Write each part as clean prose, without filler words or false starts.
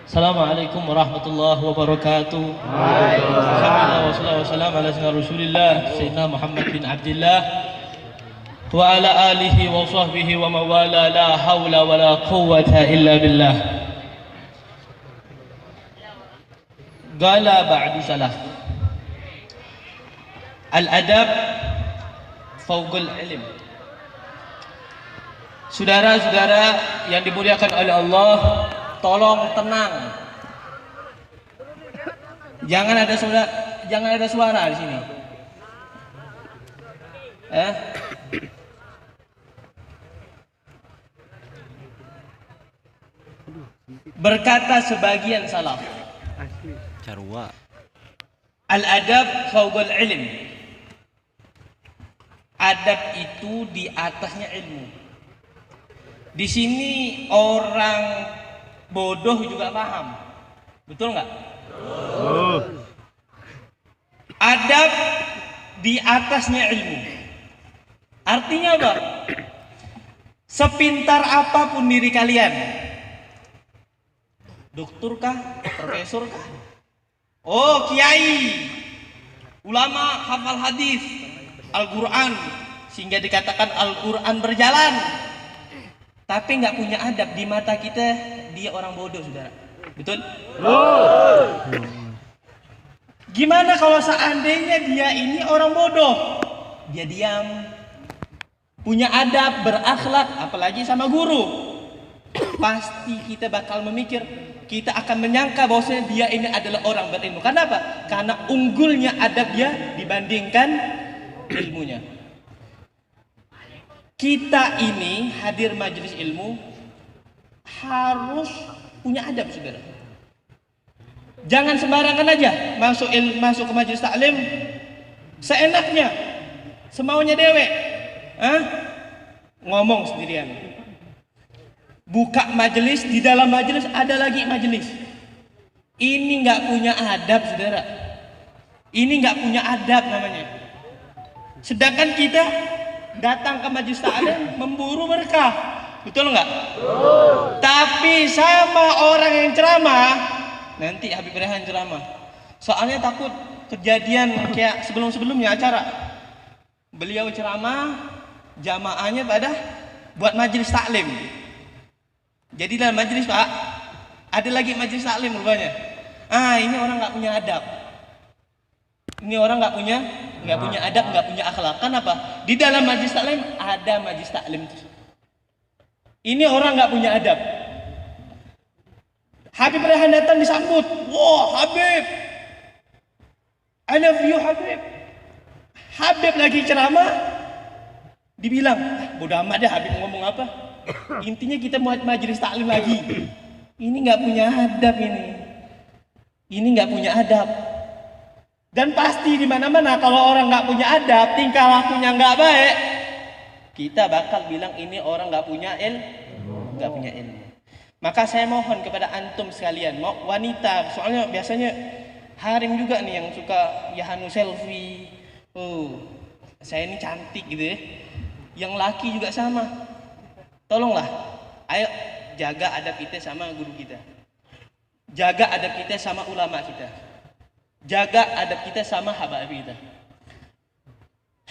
Assalamualaikum warahmatullahi wabarakatuh. Alhamdulillah wassalamu ala Rasulillah Sayyidina Muhammad bin Abdullah wa ala alihi wa sahbihi wa mawala, la hawla wa la quwwata illa billah. Qala ba'du salaf, al-adab fawqul ilm. Saudara-saudara yang dimuliakan oleh Allah, tolong tenang. Jangan ada suara di sini. Berkata sebagian salaf, al-adab fawqul ilm. Adab itu di atasnya ilmu. Di sini orang bodoh juga paham, betul nggak? Adab di atasnya ilmu. Artinya apa? Sepintar apapun diri kalian, dokter kah, profesor kah, oh kiai, ulama, hafal hadis, Al-Quran, sehingga dikatakan Al-Quran berjalan, tapi nggak punya adab, di mata kita dia orang bodoh, saudara. Betul? Gimana kalau seandainya dia ini orang bodoh? Dia diam, punya adab, berakhlak, apalagi sama guru. Pasti kita bakal memikir, kita akan menyangka bahwasanya dia ini adalah orang berilmu. Kenapa? Karena unggulnya adabnya dibandingkan ilmunya. Kita ini hadir majelis ilmu harus punya adab, saudara. Jangan sembarangan aja masuk ke majelis taklim seenaknya, semaunya dewek, ngomong sendirian. Buka majelis, di dalam majelis ada lagi majelis. Ini nggak punya adab, saudara. Ini nggak punya adab namanya. Sedangkan kita datang ke majelis taklim memburu berkah, betul nggak? Tapi sama orang yang ceramah, nanti Habib Rehan ceramah, soalnya takut kejadian kayak sebelum-sebelumnya acara. Beliau ceramah, jamaahnya pada buat majelis taklim. Jadi dalam majelis, Pak, ada lagi majelis taklim rupanya. Ini orang nggak punya adab. Ini orang nggak punya adab, nggak punya akhlak. Kenapa? Di dalam majelis taklim ada majelis taklim. Ini orang nggak punya adab. Habib Rehan datang disambut, wah Habib, I love you Habib. Habib lagi ceramah, dibilang, bodoh amat deh Habib ngomong apa. Intinya kita mau majelis taklim lagi. Ini nggak punya adab ini. Ini nggak punya adab. Dan pasti di mana-mana kalau orang nggak punya adab, tingkah lakunya nggak baik, kita bakal bilang ini orang nggak punya ilmu. Maka saya mohon kepada antum sekalian, mau wanita, soalnya biasanya harim juga nih yang suka yahanu selfie. Saya ini cantik gitu ya. Yang laki juga sama. Tolonglah, ayo jaga adab kita sama guru kita. Jaga adab kita sama ulama kita. Jaga adab kita sama habaib kita.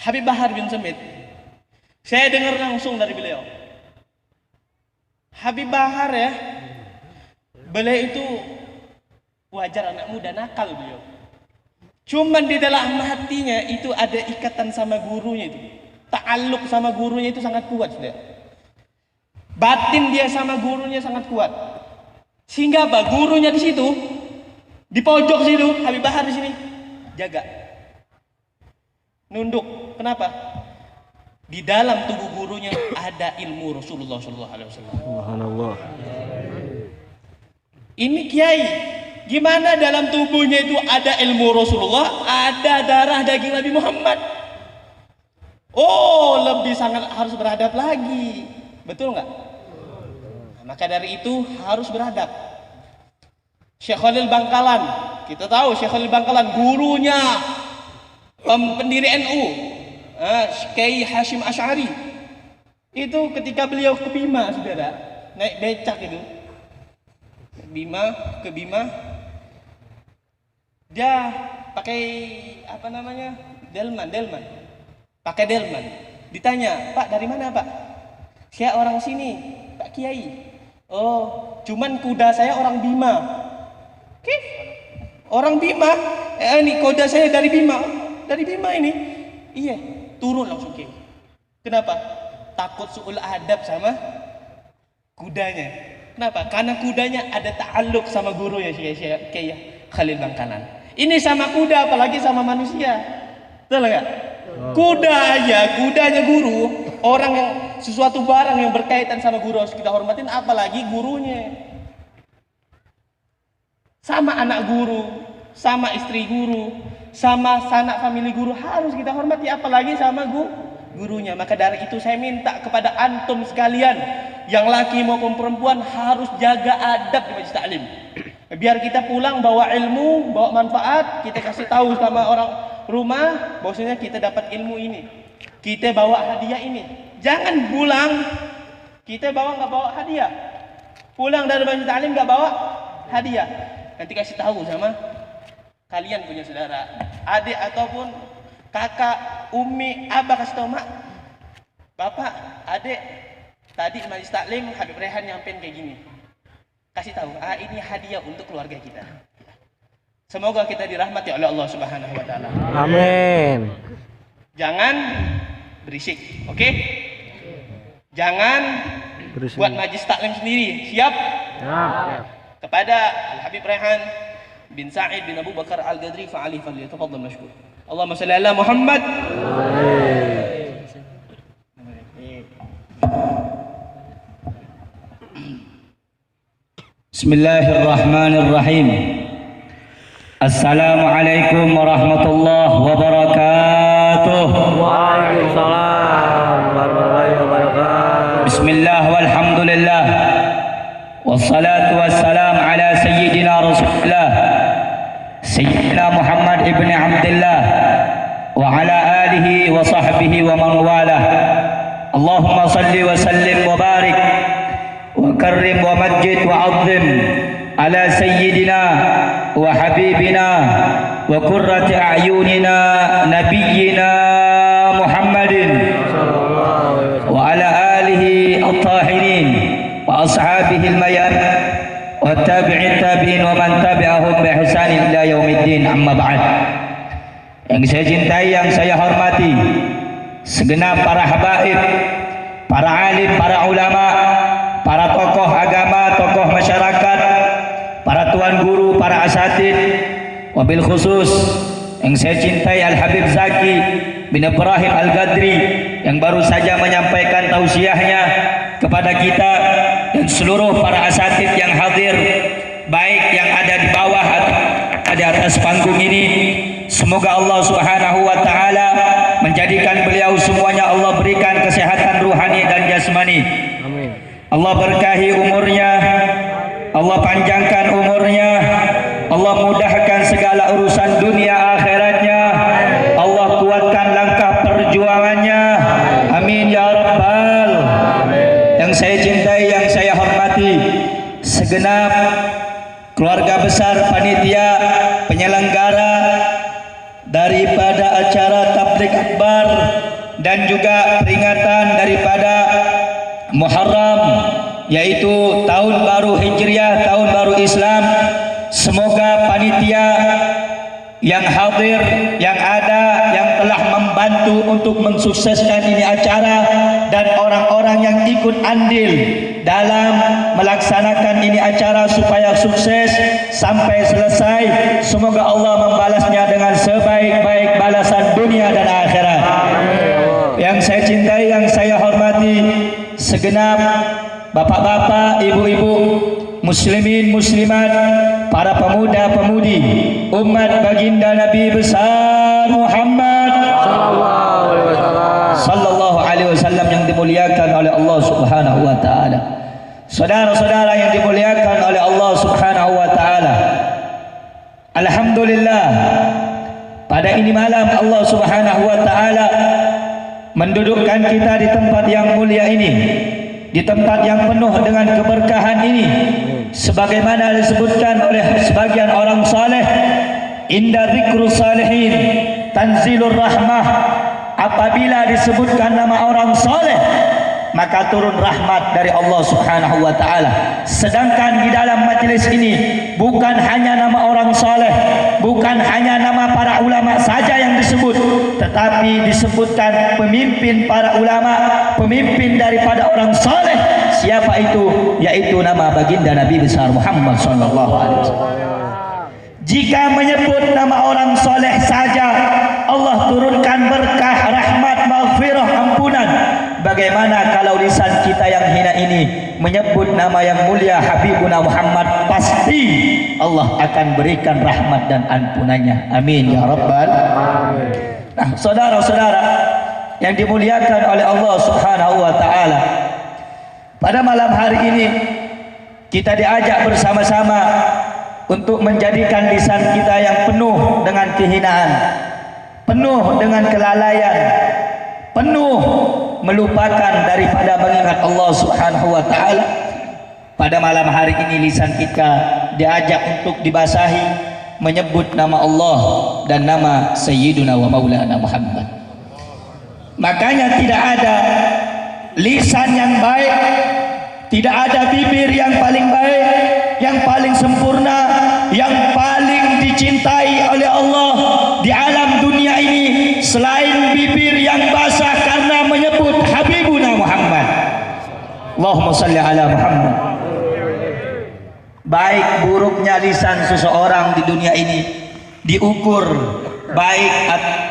Habib Bahar bin Samit, saya dengar langsung dari beliau. Habib Bahar ya, beliau itu wajar anak muda nakal beliau. Cuman di dalam hatinya itu ada ikatan sama gurunya itu. Ta'alluq sama gurunya itu sangat kuat, sudah. Batin dia sama gurunya sangat kuat. Sehingga apa? Gurunya di situ, di pojok situ, Habib Bahar di sini jaga, nunduk. Kenapa? Di dalam tubuh gurunya ada ilmu Rasulullah SAW. Subhanallah. Ini kiai, gimana dalam tubuhnya itu ada ilmu Rasulullah, ada darah daging Nabi Muhammad. Oh, lebih sangat harus beradab lagi. Betul nggak? Nah, maka dari itu harus beradab. Syekh Khalil Bangkalan, kita tahu Syekh Khalil Bangkalan gurunya pendiri NU, Kiai Hashim Asy'ari. Itu ketika beliau ke Bima, saudara, naik becak itu, ke Bima, dia pakai apa namanya, delman, pakai delman. Ditanya, Pak dari mana Pak? Saya orang sini, Pak Kiai. Oh, cuman kuda saya orang Bima. Oke, orang Bima. Ini kuda saya dari Bima. Dari Bima ini. Iya, turun langsung Kiai. Kenapa? Takut suul adab sama kudanya. Kenapa? Karena kudanya ada ta'alluq sama gurunya Kiai Khalil Bangkalan. Ini sama kuda, apalagi sama manusia. Betul nggak? Kuda aja, kudanya guru, orang yang sesuatu barang yang berkaitan sama guru harus kita hormatin, apalagi gurunya. Sama anak guru, sama istri guru, sama sanak famili guru harus kita hormati, apalagi sama gurunya. Maka dari itu saya minta kepada antum sekalian, yang laki maupun perempuan, harus jaga adab di majelis taklim. Biar kita pulang bawa ilmu, bawa manfaat, kita kasih tahu sama orang rumah bahwasanya kita dapat ilmu ini, kita bawa hadiah ini. Jangan pulang kita nggak bawa hadiah, pulang dari majelis taklim nggak bawa hadiah. Nanti kasih tahu sama kalian punya saudara, adik ataupun kakak, umi, abah, kasih tahu, mak, bapak, adik, tadi majelis taklim Habib Rehan nyampein kayak gini. Kasih tahu, ini hadiah untuk keluarga kita. Semoga kita dirahmati oleh Allah Subhanahu wa taala. Amin. Jangan berisik, oke? Jangan berisik. Buat majelis taklim sendiri. Siap? Siap. Kepada Al Habib Rehan bin Sa'id bin Abu Bakar Al-Gadri fa'ali falyatafaddal mashkur. Allahumma shalli ala Muhammad. Bismillahirrahmanirrahim. Assalamualaikum warahmatullahi wabarakatuh. Waalaikumsalam warahmatullahi wabarakatuh. Bismillah walhamdulillah. Wassalatu wassalam ala sayyidina Rasulullah Sayyidina Muhammad ibn Abdullah wa ala alihi wa sahbihi wa man walah. Allahumma salli wa sallim wa barik wa karrim wa majid wa azim ala sayyidina wa habibina wa qurrati a'yunina nabiyyina Muhammadin wa ala alihi at-tahirin wa ashabihi al-mayan wa tabi'in tabi'in wa man tabi'ahum bi ihsan ila yaumiddin, amma ba'd. Yang saya cintai, yang saya hormati, segenap para habaib, para alim, para ulama, para tokoh agama, tokoh masyarakat, para tuan guru, para asatid, wabil khusus yang saya cintai Al-Habib Zaki bin Ibrahim Al-Gadri yang baru saja menyampaikan tausiahnya kepada kita dan seluruh para asatid yang hadir, baik yang ada di bawah atau di atas panggung ini. Semoga Allah Subhanahu wa taala menjadikan beliau semuanya Allah berikan kesehatan ruhani dan jasmani. Amin. Allah berkahi umurnya, Allah panjangkan umurnya, Allah mudahkan segala urusan dunia akhiratnya, Allah kuatkan langkah perjuangannya. Amin ya rabbal. Yang saya cintai, yang saya hormati, segenap keluarga besar panitia penyelenggara daripada acara tabligh akbar dan juga peringatan daripada Muharram, yaitu tahun baru Hijriah, tahun baru Islam. Semoga panitia yang hadir, yang ada, yang telah membantu untuk mensukseskan ini acara, dan orang-orang yang ikut andil dalam melaksanakan ini acara supaya sukses sampai selesai, semoga Allah membalasnya dengan sebaik-baik balasan dunia dan akhirat. Yang saya cintai, yang saya hormati, segenap bapak-bapak, ibu-ibu, muslimin, muslimat, para pemuda-pemudi umat baginda Nabi besar Muhammad sallallahu alaihi wasallam yang dimuliakan oleh Allah Allah Subhanahu wa taala. Saudara-saudara yang dimuliakan oleh Allah Subhanahu wa taala. Alhamdulillah, pada ini malam Allah Subhanahu wa taala mendudukkan kita di tempat yang mulia ini, di tempat yang penuh dengan keberkahan ini, sebagaimana disebutkan oleh sebagian orang saleh, inda dzikrus salihin tanzilur rahmah. Apabila disebutkan nama orang saleh, maka turun rahmat dari Allah Subhanahu wa taala. Sedangkan di dalam majelis ini bukan hanya nama orang saleh, bukan hanya nama para ulama saja yang disebut, tetapi disebutkan pemimpin para ulama, pemimpin daripada orang saleh. Siapa itu? Yaitu nama baginda Nabi besar Muhammad sallallahu alaihi wasallam. Jika menyebut nama orang soleh saja, Allah turunkan berkah, rahmat, maghfirah, ampunan. Bagaimana kalau lisan kita yang hina ini menyebut nama yang mulia Habibuna Muhammad, pasti Allah akan berikan rahmat dan ampunannya. Amin ya rabbal alamin. Nah, saudara-saudara yang dimuliakan oleh Allah Subhanahu wa taala, pada malam hari ini kita diajak bersama-sama untuk menjadikan lisan kita yang penuh dengan kehinaan, penuh dengan kelalaian, penuh melupakan daripada mengingat Allah Subhanahu wa taala. Pada malam hari ini lisan kita diajak untuk dibasahi menyebut nama Allah dan nama Sayyiduna wa Maulana Muhammad. Makanya tidak ada lisan yang baik, tidak ada bibir yang paling baik, yang paling sempurna, yang paling dicintai oleh Allah di alam dunia ini selain bibir yang basah karena menyebut Habibuna Muhammad. Allahumma salli ala Muhammad. Baik buruknya lisan seseorang di dunia ini diukur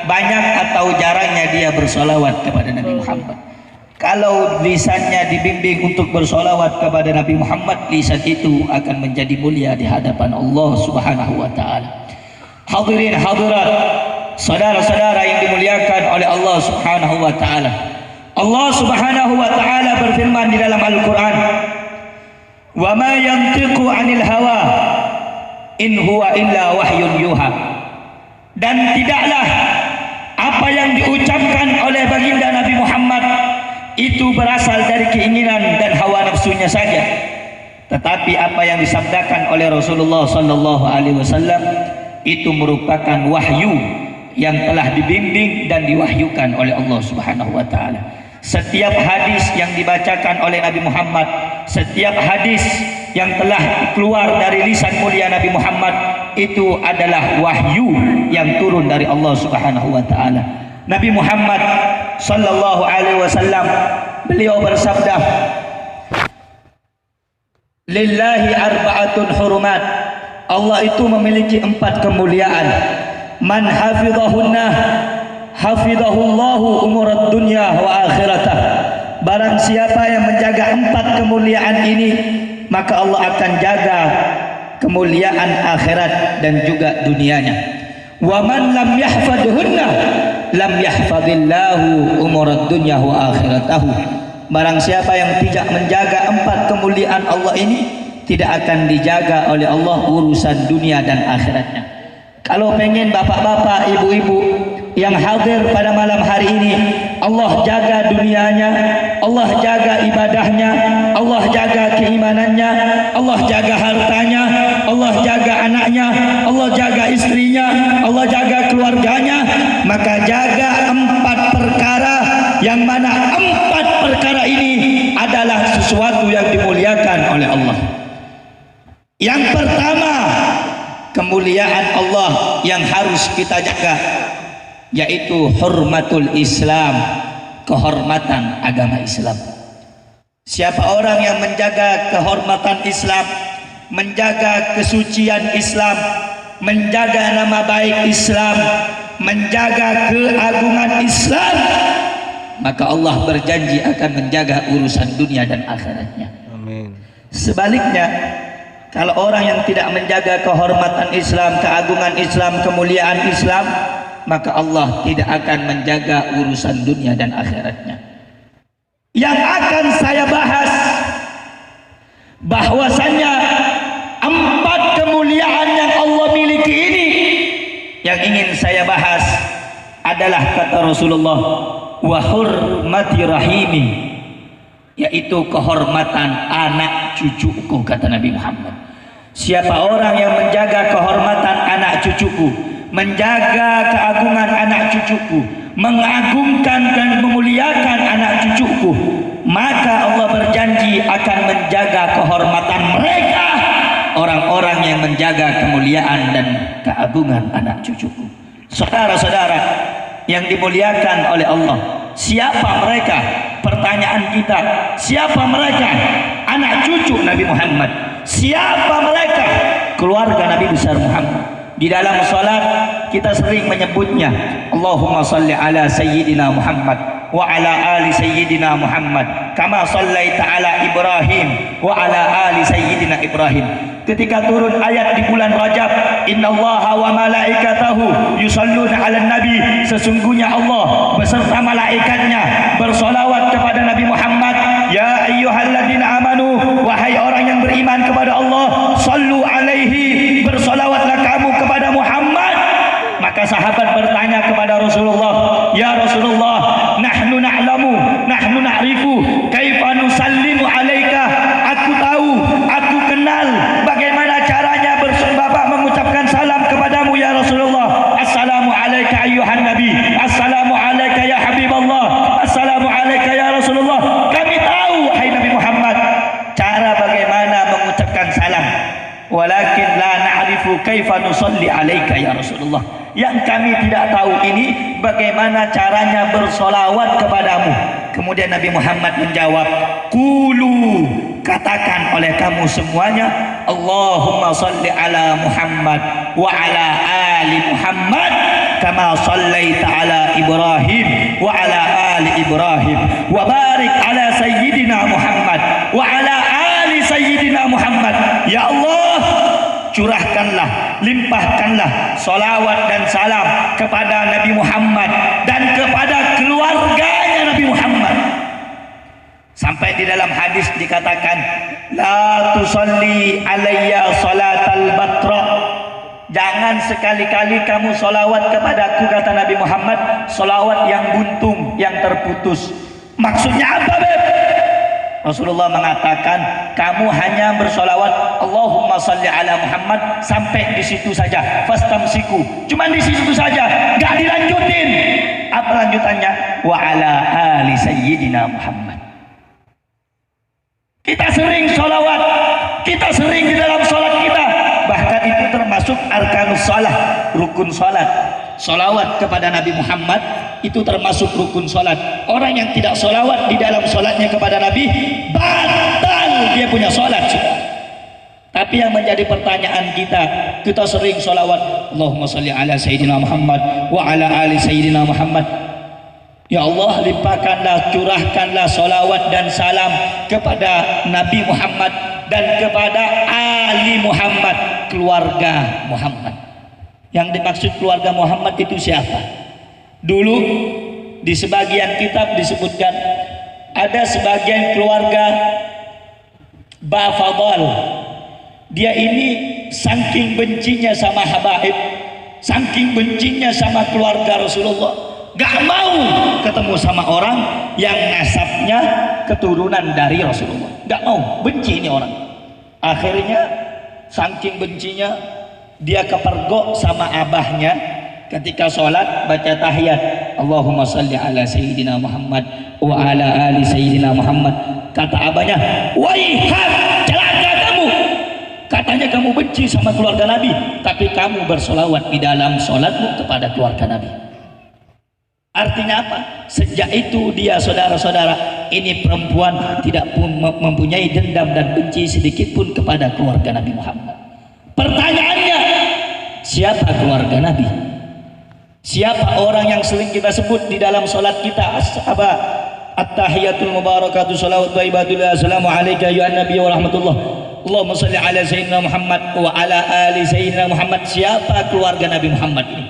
banyak atau jarangnya dia bersolawat kepada Nabi Muhammad. Kalau lisannya dibimbing untuk bersolawat kepada Nabi Muhammad, lisan itu akan menjadi mulia di hadapan Allah Subhanahu wa taala. Hadirin hadirat, saudara-saudara yang dimuliakan oleh Allah Subhanahu wa taala. Allah Subhanahu wa taala berfirman di dalam Al-Qur'an, "Wa ma yantiqu 'anil hawa in huwa illa wahyun yuha." Dan tidaklah apa yang diucapkan oleh baginda Nabi Muhammad itu berasal dari keinginan dan hawa nafsunya saja, tetapi apa yang disabdakan oleh Rasulullah sallallahu alaihi wasallam itu merupakan wahyu yang telah dibimbing dan diwahyukan oleh Allah Subhanahu wa taala. Setiap hadis yang dibacakan oleh Nabi Muhammad, setiap hadis yang telah keluar dari lisan mulia Nabi Muhammad itu adalah wahyu yang turun dari Allah Subhanahu wa taala. Nabi Muhammad sallallahu alaihi wasallam beliau bersabda, "Lillahi arba'atun hurumat." Allah itu memiliki 4 kemuliaan. Man hafizahunna hafizahullahu umurad dunya wa akhiratah. Barang siapa yang menjaga 4 kemuliaan ini, maka Allah akan jaga kemuliaan akhirat dan juga dunianya. Wa man lam yahfadhunna lam yahfadillahu umurad dunya wa akhiratahu. Barang siapa yang tidak menjaga 4 kemuliaan Allah ini, tidak akan dijaga oleh Allah urusan dunia dan akhiratnya. Kalau pengen bapak-bapak, ibu-ibu yang hadir pada malam hari ini, Allah jaga dunianya, Allah jaga ibadahnya, Allah jaga keimanannya, Allah jaga hartanya, Allah jaga anaknya, Allah jaga istrinya, Allah jaga keluarganya, maka jaga 4 perkara yang mana 4 perkara ini adalah sesuatu yang dimuliakan oleh Allah. Yang pertama, kemuliaan Allah yang harus kita jaga, yaitu hurmatul Islam, kehormatan agama Islam. Siapa orang yang menjaga kehormatan Islam, menjaga kesucian Islam, menjaga nama baik Islam, menjaga keagungan Islam, maka Allah berjanji akan menjaga urusan dunia dan akhiratnya. Amin. Sebaliknya, kalau orang yang tidak menjaga kehormatan Islam, keagungan Islam, kemuliaan Islam, maka Allah tidak akan menjaga urusan dunia dan akhiratnya. yang akan saya bahas bahwasannya 4 kemuliaan yang Allah miliki ini yang ingin saya bahas adalah kata Rasulullah, wa hurmati rahimi, yaitu kehormatan anak cucuku, kata Nabi Muhammad. Siapa orang yang menjaga kehormatan anak cucuku, menjaga keagungan anak cucuku, mengagungkan dan memuliakan anak cucuku, maka Allah berjanji akan menjaga kehormatan mereka, orang-orang yang menjaga kemuliaan dan keagungan anak cucuku. Saudara-saudara yang dimuliakan oleh Allah, siapa mereka? Pertanyaan kita, siapa mereka? Anak cucu Nabi Muhammad. Siapa mereka? Keluarga Nabi besar Muhammad. Di dalam salat kita sering menyebutnya, Allahumma salli ala sayyidina Muhammad wa ala ali sayyidina Muhammad kama sallaita ala Ibrahim wa ala ali sayyidina Ibrahim. Ketika turun ayat di bulan Rajab, innallaha wa malaikatahu yusalluna 'alan nabi, sesungguhnya Allah beserta malaikatnya bersolawat kepada Nabi Muhammad. Ya ayyuhalladzina amanu, wahai orang yang beriman kepada Allah, sallu alaihi, bersolawatlah kamu kepada Muhammad. Maka sahabat bertanya kepada Rasulullah, ya Rasulullah, nahnu na'lamu, nahnu na'rifu kaifa nusallimu alaika. Aku tahu, aku kenal bagaimana caranya Bapak mengucapkan salam kepadamu ya Rasulullah. Assalamu alayka ayyuhan nabi, assalamu alayka ya habiballah, assalamu alayka ya Rasulullah. Kami tahu hai Nabi Muhammad cara bagaimana mengucapkan salam, walakin la na'rifu kaifa nusalli alayka ya Rasulullah. Yang kami tidak tahu ini bagaimana caranya bersolawat kepadamu. Kemudian Nabi Muhammad menjawab, qulu, katakan oleh kamu semuanya, Allahumma salli ala Muhammad wa ala ali Muhammad kama sallaita ala Ibrahim wa ala ali Ibrahim wa barik ala sayyidina Muhammad wa ala ali sayyidina Muhammad. Ya Allah, curahkanlah, limpahkanlah salawat dan salam kepada Nabi Muhammad dan kepada keluarganya Nabi Muhammad. Sampai di dalam hadis dikatakan, la tusalli alayya salatal batra, jangan sekali-kali kamu salawat kepadaku, kata Nabi Muhammad, salawat yang buntung, yang terputus. Maksudnya apa, Beb? Rasulullah mengatakan, kamu hanya bersolawat Allahumma salli ala Muhammad sampai di situ saja, fastamsiku, cuman di situ saja, nggak dilanjutin. Apa lanjutannya? Wa ala ali sayyidina Muhammad. Kita sering solawat, kita sering di dalam sholat kita, bahkan itu termasuk arkanus sholat, rukun sholat. Solawat kepada Nabi Muhammad itu termasuk rukun sholat. Orang yang tidak solawat di dalam sholatnya kepada Nabi, batal dia punya sholat. Tapi yang menjadi pertanyaan kita sering solawat Allahumma salli ala Sayyidina Muhammad wa ala ali Sayyidina Muhammad. Ya Allah, limpahkanlah, curahkanlah solawat dan salam kepada Nabi Muhammad dan kepada Ali Muhammad, keluarga Muhammad. Yang dimaksud keluarga Muhammad itu siapa? Dulu di sebagian kitab disebutkan ada sebagian keluarga Bafadal. Dia ini saking bencinya sama habaib, saking bencinya sama keluarga Rasulullah, gak mau ketemu sama orang yang nasabnya keturunan dari Rasulullah. Gak mau, benci ini orang. Akhirnya saking bencinya dia kepergok sama abahnya ketika sholat baca tahiyat, Allahumma salli ala Sayyidina Muhammad wa ala ali Sayyidina Muhammad. Kata abahnya, waihat, celaka kamu, katanya kamu benci sama keluarga Nabi, tapi kamu bersolawat di dalam sholatmu kepada keluarga Nabi. Artinya apa? Sejak itu dia, saudara-saudara, ini perempuan tidak pun mempunyai dendam dan benci sedikit pun kepada keluarga Nabi Muhammad. Pertanyaannya, siapa keluarga Nabi? Siapa orang yang sering kita sebut di dalam sholat kita? At-tahiyatul mubarakatuh salawat wa ibadullah, assalamu alayka ya nabi wa rahmatullah, Allahumma salli ala Sayyidina Muhammad wa ala ali Sayyidina Muhammad. Siapa keluarga Nabi Muhammad ini?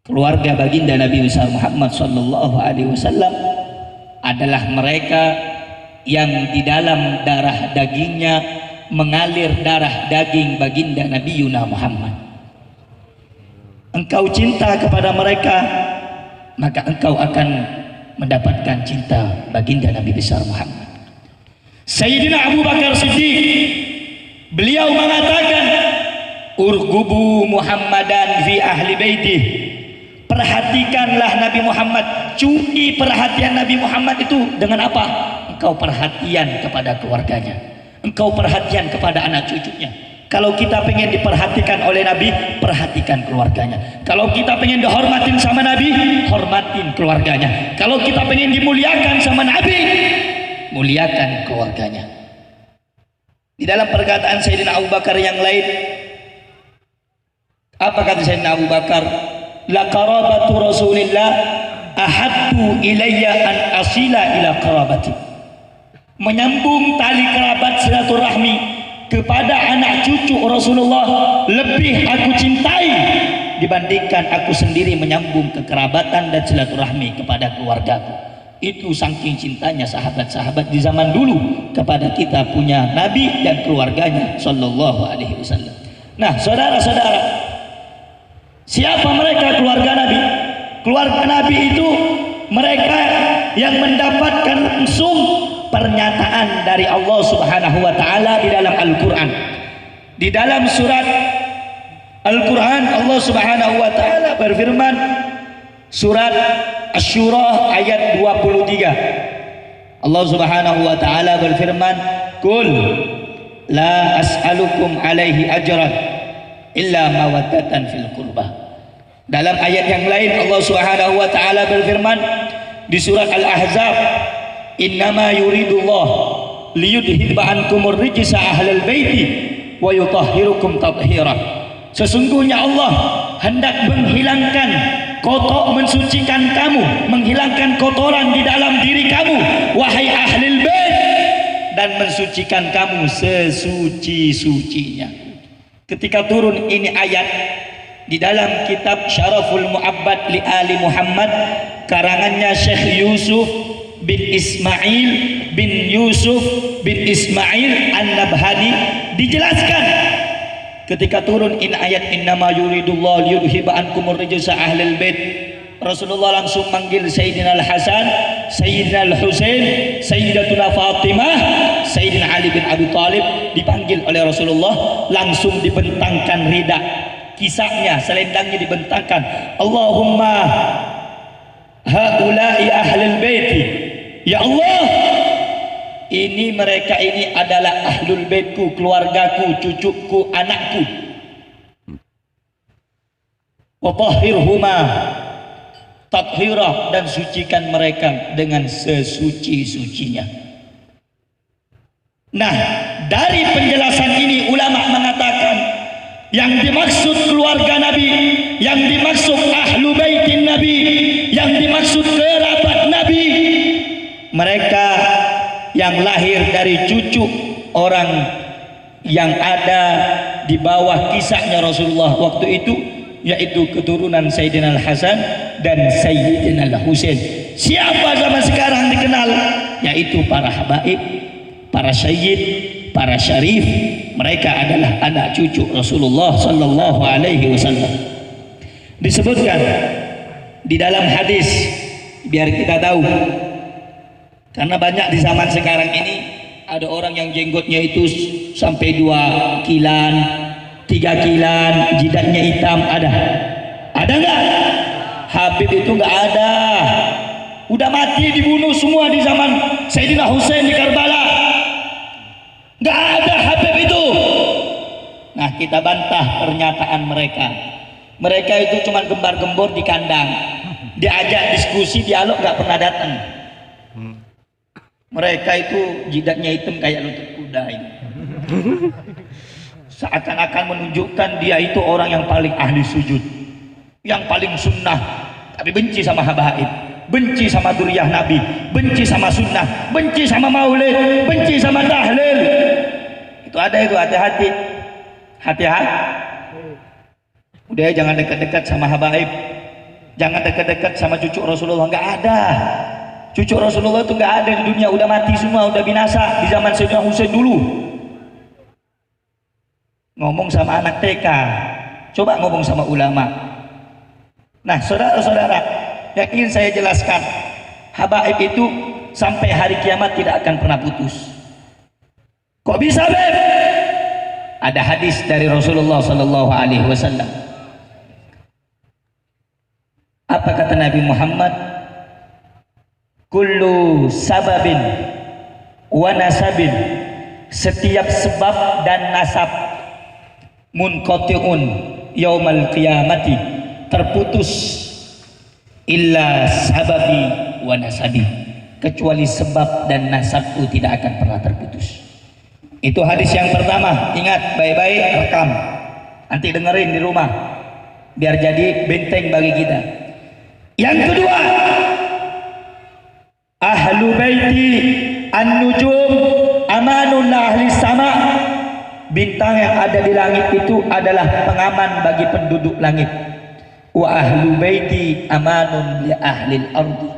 Keluarga baginda Nabi besar Muhammad sallallahu alaihi wasallam adalah mereka yang di dalam darah dagingnya mengalir darah daging baginda Nabi Yuna Muhammad. Engkau cinta kepada mereka, maka engkau akan mendapatkan cinta baginda Nabi besar Muhammad. Sayyidina Abu Bakar Siddiq, beliau mengatakan, urgubu Muhammadan fi ahli baitih. Perhatikanlah Nabi Muhammad, curi perhatian Nabi Muhammad itu dengan apa? Engkau perhatian kepada keluarganya, engkau perhatian kepada anak cucunya. Kalau kita pengen diperhatikan oleh Nabi, perhatikan keluarganya. Kalau kita pengen dihormatin sama Nabi, hormatin keluarganya. Kalau kita pengen dimuliakan sama Nabi, muliakan keluarganya. Di dalam perkataan Sayyidina Abu Bakar yang lain, apa kata Sayyidina Abu Bakar? La qarabatu Rasulillah ahabbu ilayya an asila ila qarabati. Menyambung tali kerabat silaturahmi kepada anak cucu Rasulullah lebih aku cintai dibandingkan aku sendiri menyambung kekerabatan dan silaturahmi kepada keluargaku. Itu saking cintanya sahabat-sahabat di zaman dulu kepada kita punya Nabi dan keluarganya sallallahu alaihi wasallam. Nah, saudara-saudara, siapa mereka keluarga Nabi? Keluarga Nabi itu mereka yang mendapatkan langsung pernyataan dari Allah Subhanahu wa taala di dalam Al-Qur'an. Di dalam surat Al-Qur'an Allah Subhanahu wa taala berfirman, surat Asy-Syura ayat 23. Allah Subhanahu wa taala berfirman, "Qul la as'alukum alaihi ajran illa mawaddatan fil qurbah." Dalam ayat yang lain Allah Subhanahu wa taala berfirman di surat Al-Ahzab, "Innama yuridullah liyudhhiba ankumur rijsa ahlal baiti wa yutahhirukum tathhira." Sesungguhnya Allah hendak menghilangkan kotor, mensucikan kamu, menghilangkan kotoran di dalam diri kamu wahai ahlul bait, dan mensucikan kamu sesuci-sucinya. Ketika turun ini ayat di dalam kitab Syaraful Mu'abbad li Ali Muhammad karangannya Syekh Yusuf bin Ismail bin Yusuf bin Ismail An-Nabhani, dijelaskan ketika turun in ayat innama yuridullah liyudhiba ankumur rijsa ahlal bait, Rasulullah langsung manggil Sayyidina Al-Hasan, Sayyidina Al-Husain, Sayyidatuna Fatimah, Sayyidina Ali bin Abi Thalib, dipanggil oleh Rasulullah, langsung dibentangkan rida kisahnya, selendangnya dibentangkan, Allahumma haula'i ahlul baiti, ya Allah, ini mereka ini adalah ahlul baitku, keluargaku, cucuku, anakku. Wa tahhirhuma tathhira, dan sucikan mereka dengan sesuci-sucinya. Nah, dari penjelasan ini ulama mengatakan yang dimaksud keluarga Nabi, yang dimaksud ahlu baitin Nabi, yang dimaksud kerabat Nabi, mereka yang lahir dari cucu orang yang ada di bawah kisahnya Rasulullah waktu itu, yaitu keturunan Sayyidina Al-Hasan dan Sayyidina Al-Husain. Siapa zaman sekarang dikenal? Yaitu para habaib, para sayyid, para syarif. Mereka adalah anak cucu Rasulullah sallallahu alaihi wasallam. Disebutkan di dalam hadis, biar kita tahu, karena banyak di zaman sekarang ini ada orang yang jenggotnya itu sampai 2 kilan, 3 kilan, jidatnya hitam. Ada nggak? Habib itu nggak ada, udah mati, dibunuh semua di zaman Sayyidina Husain di Karbala. Nggak ada Habib itu. Nah, kita bantah pernyataan mereka. Mereka itu cuma gembar-gembor di kandang, diajak diskusi, dialog, nggak pernah datang. Mereka itu jidatnya hitam kayak lutut kuda ini. Seakan-akan menunjukkan dia itu orang yang paling ahli sujud, yang paling sunnah, tapi benci sama habaib, benci sama duriyah Nabi, benci sama sunnah, benci sama maulid, benci sama tahlil. Itu ada itu, hati-hati, hati-hati. Udah, jangan dekat-dekat sama habaib, jangan dekat-dekat sama cucu Rasulullah, nggak ada. Cucu Rasulullah itu nggak ada di dunia, udah mati semua, udah binasa di zaman Sayyidina Husain dulu. Ngomong sama anak TK, coba ngomong sama ulama. Nah, saudara-saudara, yang ingin saya jelaskan, habaib itu sampai hari kiamat tidak akan pernah putus. Kok bisa, Beb? Ada hadis dari Rasulullah Sallallahu Alaihi Wasallam. Apa kata Nabi Muhammad? Kullu sababin wa nasabin, setiap sebab dan nasab, munqati'un yaumal qiyamati, terputus, illa sababi wa nasabi, kecuali sebab dan nasabku tidak akan pernah terputus. Itu hadis yang pertama. Ingat baik-baik, rekam, nanti dengerin di rumah biar jadi benteng bagi kita. Yang kedua, ahlu baiti an-nujum amanun ahli sama, bintang yang ada di langit itu adalah pengaman bagi penduduk langit. Wa ahlu baiti amanun li ahlil ardi,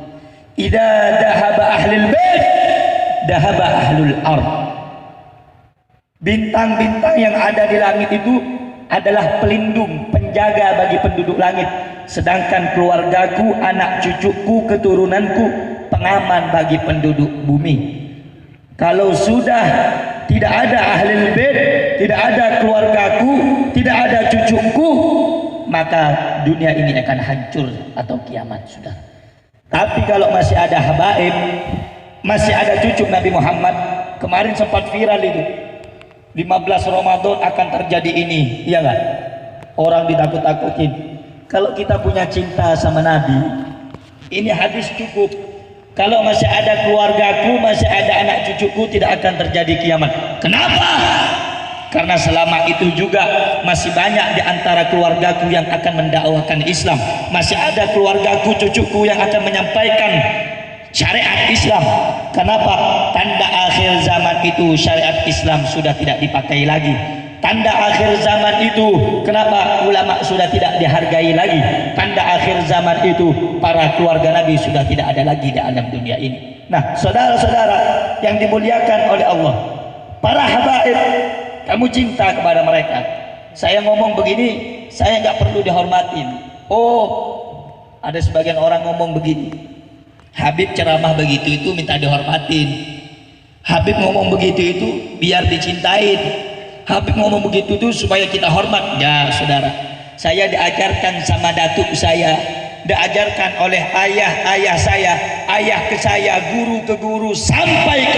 idza dhahaba ahlul bait dhahaba ahlul ard. Bintang-bintang yang ada di langit itu adalah pelindung, penjaga bagi penduduk langit, sedangkan keluargaku, anak cucuku, keturunanku pengaman bagi penduduk bumi. Kalau sudah tidak ada ahlul bait, tidak ada keluargaku, tidak ada cucuku, maka dunia ini akan hancur atau kiamat sudah. Tapi kalau masih ada habaib, masih ada cucu Nabi Muhammad, kemarin sempat viral itu, 15 Ramadan akan terjadi ini, iya nggak? Orang ditakut-takutin. Kalau kita punya cinta sama Nabi, ini hadis cukup. Kalau masih ada keluargaku, masih ada anak cucuku, tidak akan terjadi kiamat. Kenapa? Karena selama itu juga masih banyak di antara keluargaku yang akan mendakwakan Islam. Masih ada keluargaku, cucuku yang akan menyampaikan syariat Islam. Kenapa? Tanda akhir zaman itu syariat Islam sudah tidak dipakai lagi. Tanda akhir zaman itu, kenapa ulama sudah tidak dihargai lagi? Tanda akhir zaman itu, para keluarga Nabi sudah tidak ada lagi di alam dunia ini. Nah, saudara-saudara yang dimuliakan oleh Allah, para habaib, kamu cinta kepada mereka. Saya ngomong begini, saya nggak perlu dihormatin. Oh, ada sebagian orang ngomong begini, Habib ceramah begitu itu minta dihormatin. Habib ngomong begitu itu biar dicintain. Habib ngomong begitu tuh supaya kita hormat. Ya saudara, saya diajarkan sama datuk saya, diajarkan oleh ayah saya, ayah ke saya, guru ke guru, sampai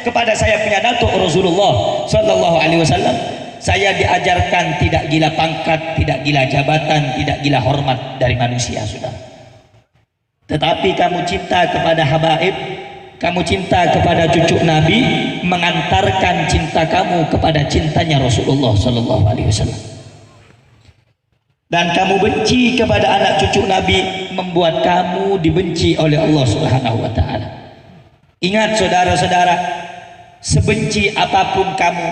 kepada saya punya datuk Rasulullah Sallallahu Alaihi Wasallam. Saya diajarkan tidak gila pangkat, tidak gila jabatan, tidak gila hormat dari manusia, saudara. Tetapi kamu cinta kepada habaib, kamu cinta kepada cucu Nabi, mengantarkan cinta kamu kepada cintanya Rasulullah Sallallahu Alaihi Wasallam. Dan kamu benci kepada anak cucu Nabi, membuat kamu dibenci oleh Allah Subhanahu Wa Taala. Ingat saudara-saudara, sebenci apapun kamu,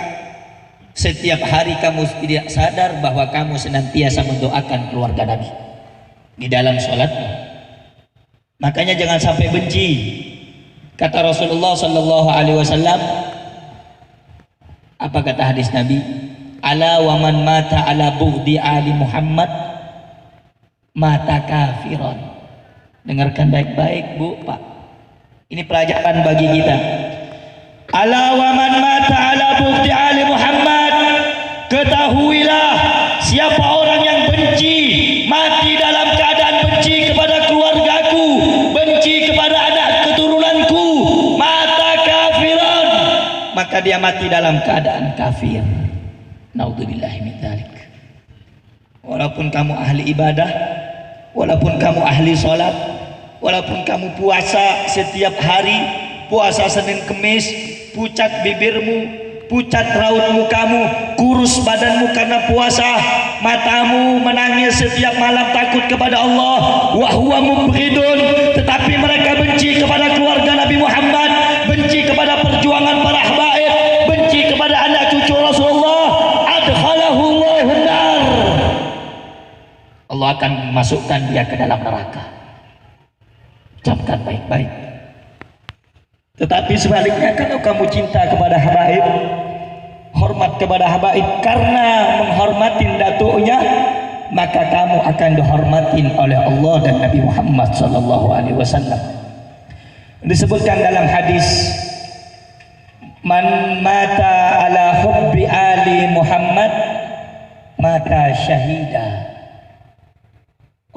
setiap hari kamu tidak sadar bahwa kamu senantiasa mendoakan keluarga Nabi di dalam sholatmu. Makanya jangan sampai benci. Kata Rasulullah Sallallahu Alaihi Wasallam, apa kata hadis Nabi? Ala wa man mata ala bughdi ali Muhammad mata kafiron. Dengarkan baik-baik Bu, Pak. Ini pelajaran bagi kita. Ala wa man mata ala bughdi ali Muhammad, ketahuilah siapa orang yang benci, mati dalam keadaan benci kepada keluargaku, benci kepada anak keturunanku, mata kafiran, maka dia mati dalam keadaan kafir. Naudzubillahi min dzalik. Walaupun kamu ahli ibadah, walaupun kamu ahli sholat, walaupun kamu puasa setiap hari, puasa Senin Kemis, pucat bibirmu, pucat raut mukamu, kurus badanmu karena puasa, matamu menangis setiap malam takut kepada Allah, wa huwa mubghidun, tetapi mereka benci kepada keluarga Nabi Muhammad, benci kepada perjuangan para habaib, benci kepada anak cucu Rasulullah, adkhalahu Allahu nar, Allah akan masukkan dia ke dalam neraka. Camkan baik-baik. Tetapi sebaliknya, kalau kamu cinta kepada habaib, hormat kepada habaib karena menghormatin datuknya, maka kamu akan dihormatin oleh Allah dan Nabi Muhammad sallallahu alaihi wasallam. Disebutkan dalam hadis, man mata ala hubbi ali Muhammad maka syahida.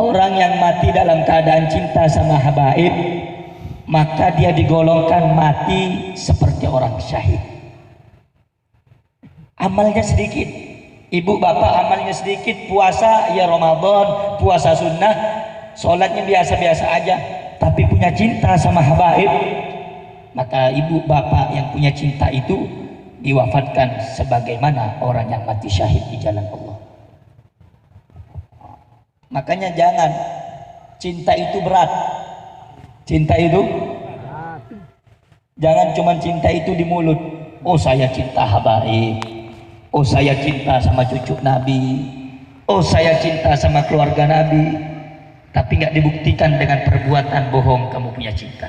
Orang yang mati dalam keadaan cinta sama habaib, maka dia digolongkan mati seperti orang syahid. Amalnya sedikit, ibu bapak amalnya sedikit, puasa ya Ramadan, puasa sunnah, sholatnya biasa-biasa aja, tapi punya cinta sama habaib, maka ibu bapak yang punya cinta itu diwafatkan sebagaimana orang yang mati syahid di jalan Allah. Makanya jangan, cinta itu berat. Cinta itu jangan cuma cinta itu di mulut. Oh saya cinta habaib, oh saya cinta sama cucu Nabi, oh saya cinta sama keluarga Nabi, tapi nggak dibuktikan dengan perbuatan bohong kamu punya cinta.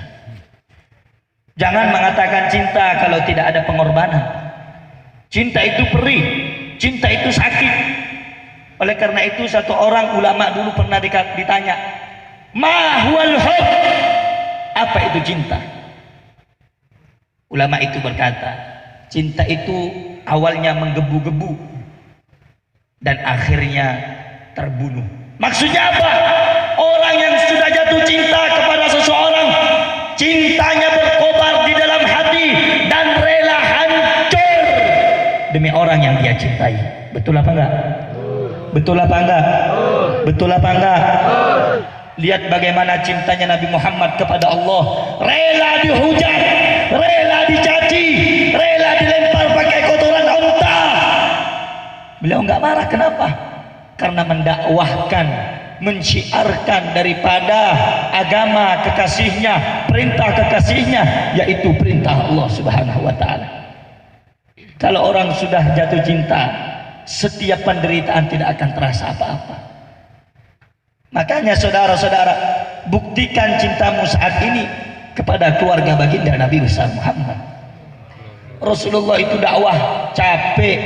Jangan mengatakan cinta kalau tidak ada pengorbanan. Cinta itu perih, cinta itu sakit. Oleh karena itu satu orang ulama dulu pernah ditanya, ma huwal hub? Apa itu cinta? Ulama itu berkata, cinta itu awalnya menggebu-gebu dan akhirnya terbunuh. Maksudnya apa? Orang yang sudah jatuh cinta kepada seseorang, cintanya berkobar di dalam hati dan rela hancur demi orang yang dia cintai. Betul apa enggak? Betul apa enggak? Betul apa enggak? Lihat bagaimana cintanya Nabi Muhammad kepada Allah. Rela dihujat, rela dicaci, rela dilempar pakai kotoran unta. Beliau enggak marah. Kenapa? Karena mendakwahkan, mensyiarkan daripada agama kekasihnya, perintah kekasihnya, yaitu perintah Allah Subhanahu wa ta'ala. Kalau orang sudah jatuh cinta, setiap penderitaan tidak akan terasa apa-apa. Makanya saudara-saudara, buktikan cintamu saat ini kepada keluarga baginda Nabi besar Muhammad. Rasulullah itu dakwah capek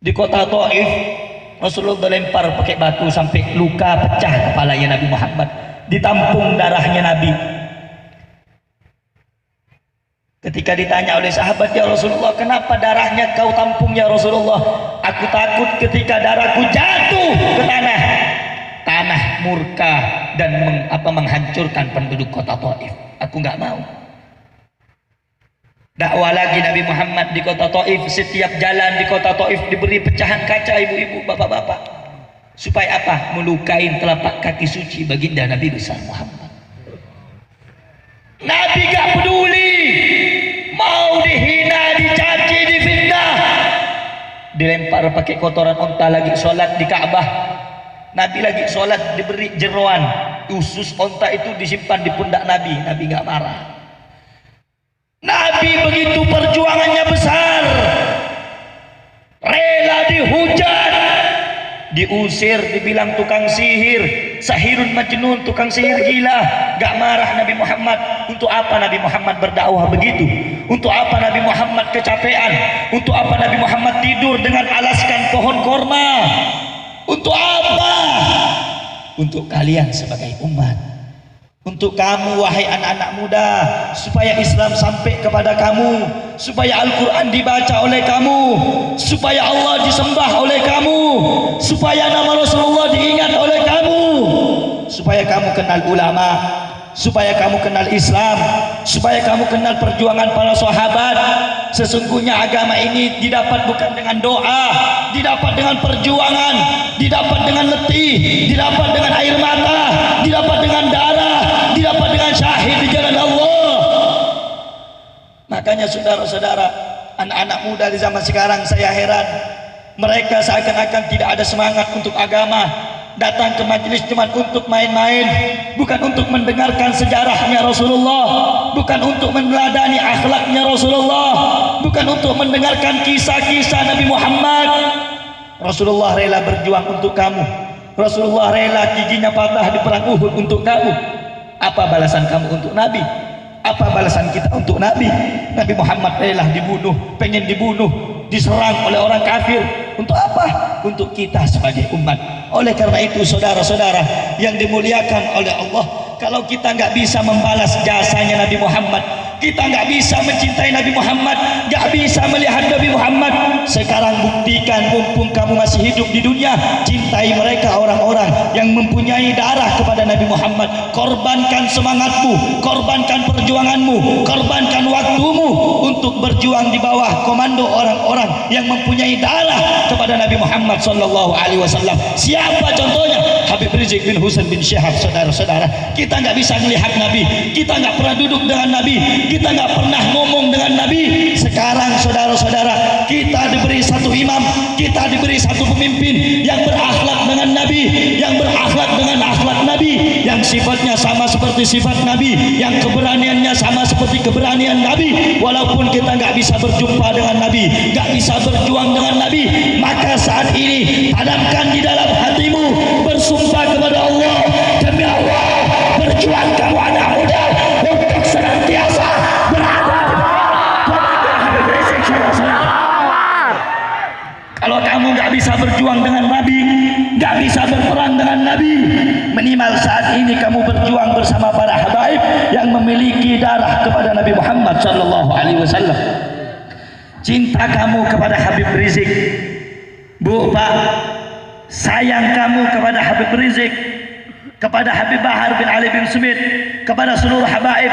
di kota Taif. Rasulullah lempar pakai batu sampai luka pecah kepalanya Nabi Muhammad, ditampung darahnya Nabi. Ketika ditanya oleh sahabat, ya Rasulullah, kenapa darahnya kau tampung ya Rasulullah? Aku takut ketika darahku jatuh ke tanah, tanah murka dan menghancurkan penduduk kota Taif. Aku nggak mau. Dakwah lagi Nabi Muhammad di kota Taif. Setiap jalan di kota Taif diberi pecahan kaca, ibu-ibu, bapak-bapak. Supaya apa? Melukai telapak kaki suci baginda Nabi besar Muhammad. Nabi gak peduli. Mau dihina, dicaci, difitnah, dilempar pakai kotoran unta. Lagi sholat di Ka'bah, Nabi lagi sholat diberi jeroan, usus unta itu disimpan di pundak Nabi. Nabi gak marah. Nabi begitu perjuangannya besar, rela dihujat, diusir, dibilang tukang sihir, sahirun majnun, tukang sihir gila. Gak marah Nabi Muhammad. Untuk apa Nabi Muhammad berdakwah begitu? Untuk apa Nabi Muhammad kecapean? Untuk apa Nabi Muhammad tidur dengan alaskan pohon korma? Untuk apa? Untuk kalian sebagai umat, untuk kamu wahai anak-anak muda, supaya Islam sampai kepada kamu, supaya Al-Quran dibaca oleh kamu, supaya Allah disembah oleh kamu, supaya nama Rasulullah diingat oleh kamu, supaya kamu kenal ulama, supaya kamu kenal Islam, supaya kamu kenal perjuangan para sahabat. Sesungguhnya agama ini didapat bukan dengan doa, didapat dengan perjuangan, didapat dengan letih, didapat dengan air mata, didapat dengan darah, didapat dengan syahid di jalan Allah. Makanya saudara-saudara, anak-anak muda di zaman sekarang, saya heran, mereka seakan-akan tidak ada semangat untuk agama. Datang ke majelis cuma untuk main-main, bukan untuk mendengarkan sejarahnya Rasulullah, bukan untuk meneladani akhlaknya Rasulullah, bukan untuk mendengarkan kisah-kisah Nabi Muhammad. Rasulullah rela berjuang untuk kamu, Rasulullah rela giginya patah di perang Uhud untuk kamu. Apa balasan kamu untuk Nabi? Apa balasan kita untuk Nabi? Nabi Muhammad rela dibunuh, pengen dibunuh, diserang oleh orang kafir. Untuk apa? Untuk kita sebagai umat. Oleh karena itu saudara-saudara yang dimuliakan oleh Allah, kalau kita nggak bisa membalas jasanya Nabi Muhammad, kita nggak bisa mencintai Nabi Muhammad, nggak bisa melihat Nabi Muhammad, sekarang buktikan mumpung kamu masih hidup di dunia, cintai mereka orang-orang yang mempunyai darah kepada Nabi Muhammad. Korbankan semangatmu, korbankan perjuanganmu, korbankan waktumu untuk berjuang di bawah komando orang-orang yang mempunyai darah kepada Nabi Muhammad sallallahu alaihi wasallam. Siapa contohnya? Habib Rizik bin Husain bin Syihab. Saudara-saudara, kita nggak bisa melihat Nabi, kita nggak pernah duduk dengan Nabi, kita nggak pernah ngomong dengan Nabi. Sekarang saudara-saudara, kita diberi satu imam, kita diberi satu pemimpin yang berakhlak dengan Nabi, yang berakhlak dengan akhlak Nabi, yang sifatnya sama seperti sifat Nabi, yang keberaniannya sama seperti keberanian Nabi. Walaupun kita nggak bisa berjumpa dengan Nabi, nggak bisa berjuang dengan Nabi, maka saat ini tanamkan di dalam hatimu, bersumpah kepada Allah, demi Allah, berjuang kamu anak muda untuk senantiasa berada di Habib Rizik. Kalau kamu nggak bisa berjuang dengan Nabi, nggak bisa berperang dengan Nabi, minimal saat ini kamu berjuang bersama para habaib yang memiliki darah kepada Nabi Muhammad sallallahu alaihi wasallam. Cinta kamu kepada Habib Rizik, Bu, Pak, sayang kamu kepada Habib Rizik, kepada Habib Bahar bin Ali bin Smith, kepada seluruh habaib,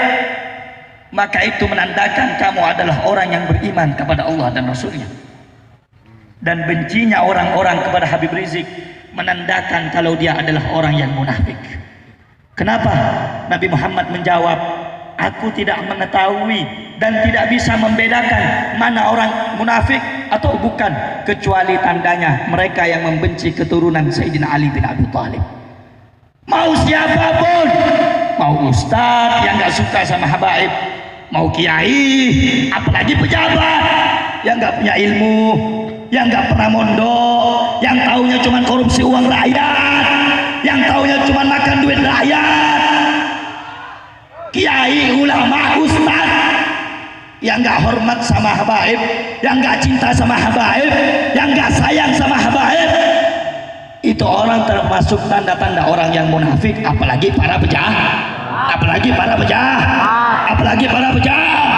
maka itu menandakan kamu adalah orang yang beriman kepada Allah dan Rasulnya. Dan bencinya orang-orang kepada Habib Rizik menandakan kalau dia adalah orang yang munafik. Kenapa? Nabi Muhammad menjawab, aku tidak mengetahui dan tidak bisa membedakan mana orang munafik atau bukan, kecuali tandanya mereka yang membenci keturunan Sayyidina Ali bin Abi Thalib. Mau siapapun, mau ustadz yang gak suka sama habaib, mau kiai, apalagi pejabat yang gak punya ilmu, yang gak pernah mondok, yang taunya cuma korupsi uang rakyat, yang taunya cuma makan duit rakyat, kiai, ulama, ustadz yang gak hormat sama habaib, yang gak cinta sama habaib, yang gak sayang sama habaib, itu orang termasuk tanda-tanda orang yang munafik. Apalagi para pejahat, apalagi para pejahat, apalagi para pejahat.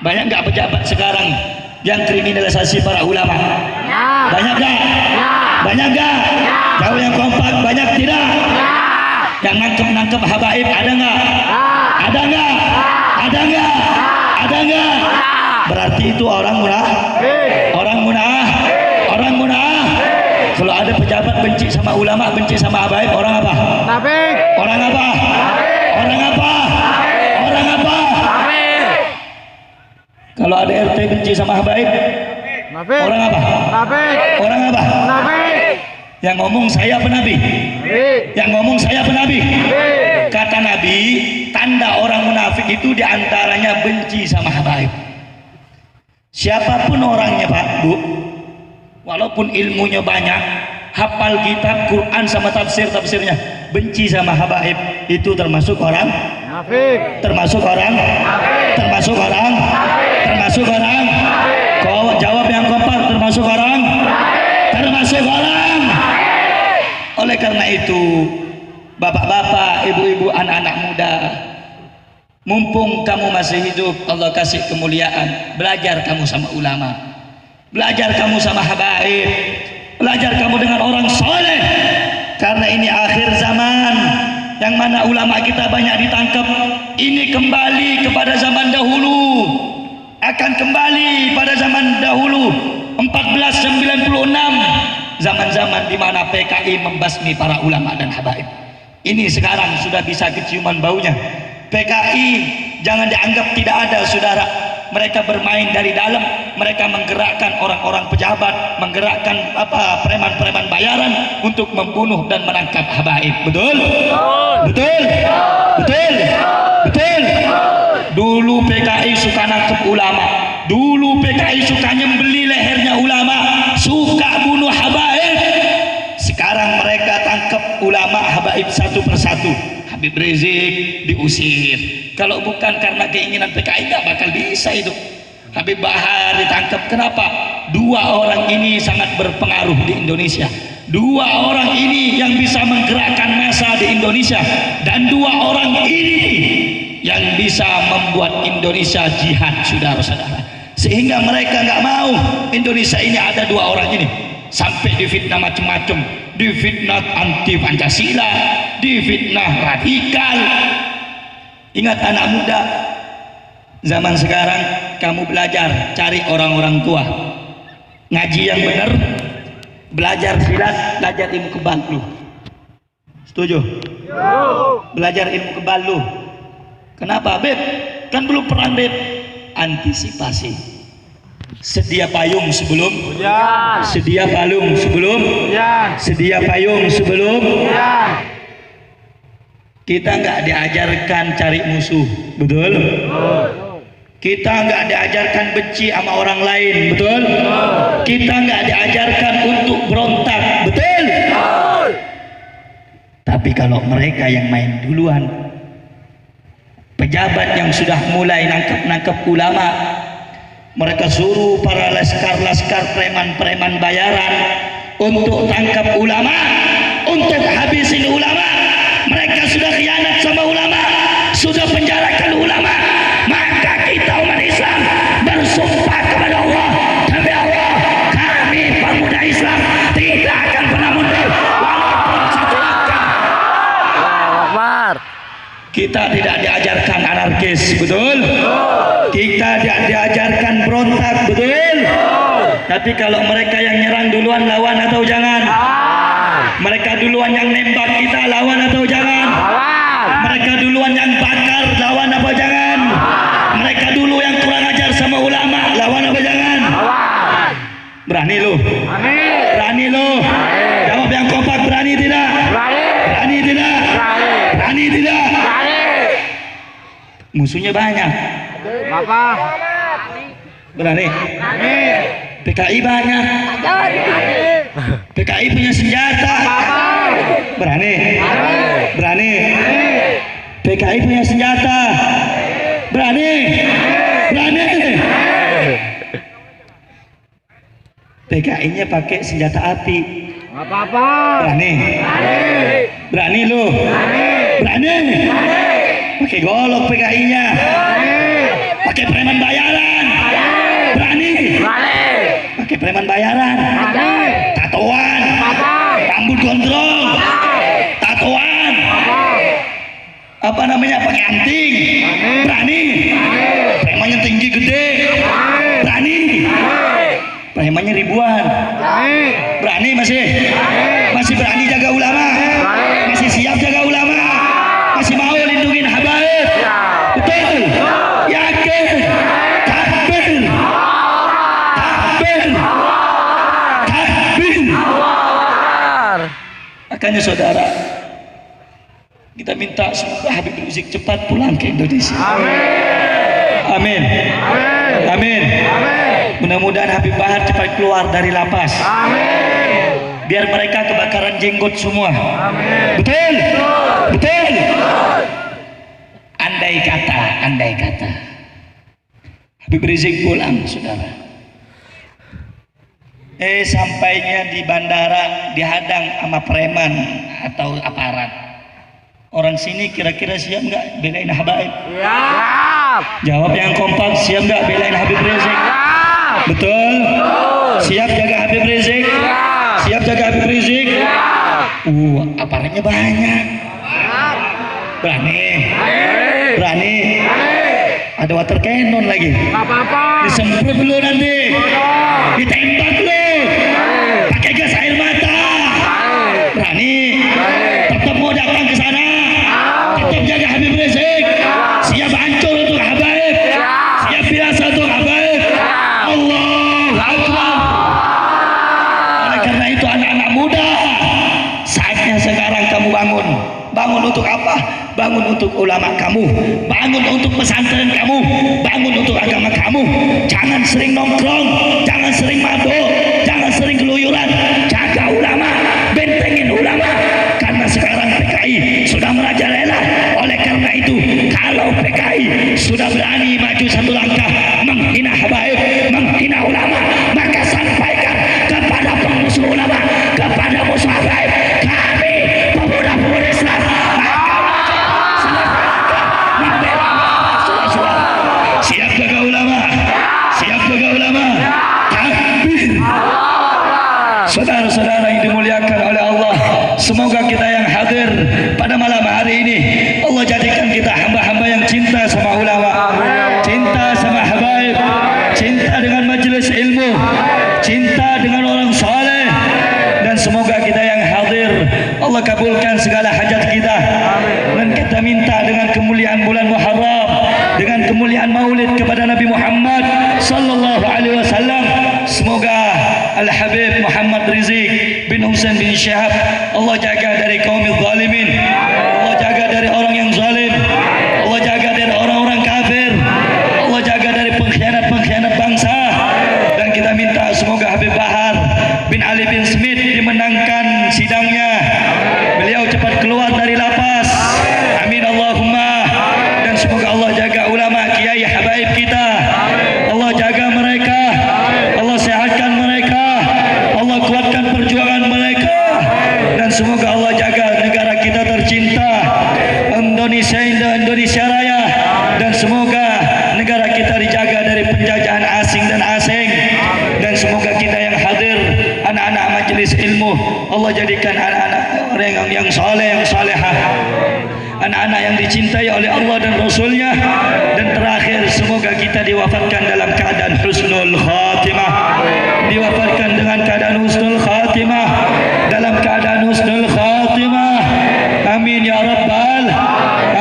Banyak gak pejabat sekarang yang kriminalisasi para ulama? Banyak gak? Banyak gak? Jauh yang kompak, banyak tidak? Yang nangkep-nangkep habaib ada nggak? Ada nggak? Ada nggak? Ada nggak? Berarti itu orang munafik. Orang munafik. Orang munafik. Kalau ada pejabat benci sama ulama, benci sama habaib, orang apa? Munafik. Orang apa? Orang apa? Orang apa? Kalau ada RT benci sama habaib, orang apa? Orang apa? Yang ngomong saya penabi, yang ngomong saya penabi. Kata Nabi, tanda orang munafik itu diantaranya benci sama habaib. Siapapun orangnya, Pak, Bu, walaupun ilmunya banyak, hafal kitab Quran sama tafsirnya, benci sama habaib, itu termasuk orang munafik. Termasuk orang munafik. Termasuk orang munafik. Termasuk orang munafik. Kau jawab yang kompak, termasuk orang munafik. Termasuk orang munafik. Oleh karena itu, bapak-bapak, ibu-ibu, anak-anak muda, mumpung kamu masih hidup, Allah kasih kemuliaan, belajar kamu sama ulama, belajar kamu sama habaib, belajar kamu dengan orang soleh, karena ini akhir zaman yang mana ulama kita banyak ditangkap. Ini kembali kepada zaman dahulu, akan kembali pada zaman dahulu 1496, zaman-zaman di mana PKI membasmi para ulama dan habaib. Ini sekarang sudah bisa keciuman baunya. PKI jangan dianggap tidak ada, saudara. Mereka bermain dari dalam, mereka menggerakkan orang-orang pejabat, menggerakkan preman-preman bayaran untuk membunuh dan menangkap habaib. Betul? Betul? Betul? Betul? Dulu PKI suka nangkep ulama, dulu PKI suka nyembeli lehernya ulama, suka bunuh habaib. Sekarang mereka tangkap ulama habaib satu persatu. Habib Rizik diusir. Kalau bukan karena keinginan PKI nggak bakal bisa itu. Habib Bahar ditangkap. Kenapa? Dua orang ini sangat berpengaruh di Indonesia. Dua orang ini yang bisa menggerakkan massa di Indonesia, dan dua orang ini yang bisa membuat Indonesia jihad, saudara-saudara. Sehingga mereka nggak mau Indonesia ini ada dua orang ini. Sampai difitnah macam-macam, difitnah anti Pancasila, difitnah radikal. Ingat anak muda zaman sekarang, kamu belajar cari orang-orang tua, ngaji yang benar, belajar silat, belajar ilmu kebal lu. Setuju? Belajar ilmu kebal lu. Kenapa, Beb? Kan belum perang, Beb. Antisipasi. Sedia payung sebelum hujan. Sedia payung sebelum hujan. Sedia payung sebelum hujan. Kita nggak diajarkan cari musuh, betul? Kita nggak diajarkan benci sama orang lain, betul? Kita nggak diajarkan untuk berontak, betul? Tapi kalau mereka yang main duluan, pejabat yang sudah mulai nangkep ulama, mereka suruh para laskar-laskar preman-preman bayaran untuk tangkap ulama, untuk habisin ulama. Mereka sudah khianat sama ulama, sudah penjarakan ulama. Maka kita umat Islam bersumpah kepada Allah, demi Allah, kami pemuda Islam tidak akan pernah mundur walaupun satu langkah. Kita tidak diajarkan anarkis, betul? Kita tidak diajarkan berontak, betul? Tapi kalau mereka yang nyerang duluan, lawan atau jangan? Mereka duluan yang nembak kita, lawan atau jangan? Mereka duluan yang bakar, lawan apa jangan? Mereka dulu yang kurang ajar sama ulama, lawan apa jangan? Berani lu? Berani lu? Jawab yang kompak, berani tidak? Berani tidak? Berani tidak? Musuhnya banyak. Berani? PKI banyak. PKI punya senjata. Berani? Berani? PKI punya senjata. Berani? Berani? PKI-nya pakai senjata api. Berani? Berani lu? Berani? Pakai golok PKI-nya. Pakai preman bayaran. Berani? Pakai preman bayaran. Tatoan. Rambut gondrong. Tatoan. Apa namanya? Pakai anting. Berani? Premannya tinggi gede. Berani? Premannya ribuan. Berani masih? Masih berani jaga ulama? Masih siap jaga ulama? Masih mau lindungin habaib? Betul? Yakin? Takbir? Takbir? Takbir? Makanya saudara, kita minta semoga Habib Rizik cepat pulang ke Indonesia. Amin. Amin. Mudah-mudahan Habib Bahar cepat keluar dari lapas. Biar mereka kebakaran jenggot semua. Betul? Betul? Andai kata Habib Rizik pulang, saudara. Sampainya di bandara dihadang sama preman atau aparat. Orang sini kira-kira siap nggak belain habaib? Siap. Jawab yang kompak, siap nggak belain Habib Rizik? Betul? Siap jaga Habib Rizik? Siap jaga Habib Rizik? Aparatnya banyak. Berani? Berani? Ada water cannon lagi. Disemprot dulu nanti. Ditembak lu. Pakai gas air mata. Berani? Tetap mau datang ke sana. Tetap jaga Habib Rizik. Siap hancur untuk habaib. Siap biasa untuk habaib. Allahu Akbar. Oleh karena itu anak-anak muda, saatnya sekarang kamu bangun. Bangun untuk apa? Bangun untuk ulama kamu, bangun untuk pesantren kamu, bangun untuk agama kamu. Jangan sering nongkrong, jangan sering mabuk, jangan sering keluyuran. Jaga ulama, bentengin ulama. Karena sekarang PKI sudah merajalela. cinta dengan orang saleh, dan semoga kita yang hadir Allah kabulkan segala hajat kita. Dan kita minta dengan kemuliaan bulan Muharram, dengan kemuliaan Maulid kepada Nabi Muhammad sallallahu alaihi wasallam, semoga Al-Habib Muhammad Rizik bin Husain bin Syihab Allah jaga dari kaum zalimin, Allah jaga dari orang yang zalim, Allah jaga dari orang-orang kafir, Allah jaga dari pengkhianat-pengkhianat bangsa. Dan kita minta semoga Habib Bahar bin Ali bin Smith dimenangkan sidangnya, beliau cepat keluar dari lapas, amin Allahumma. Dan semoga Allah jaga ulama kiai habaib kita, Allah jaga mereka, Allah sehatkan mereka, Allah kuatkan perjuangan mereka. Dan semoga Allah jaga negara kita tercinta Indonesia Raya, dan semoga negara kita dijaga dari penjajahan asing dan asing. Dan semoga kita yang hadir, anak-anak majelis ilmu, Allah jadikan anak-anak orang yang saleh, yang salehah, anak-anak yang dicintai oleh Allah dan Rasulnya. Dan terakhir, semoga kita diwafatkan dalam keadaan husnul khatimah, diwafatkan dengan keadaan husnul khatimah, dalam keadaan husnul khatimah, amin ya rabbal,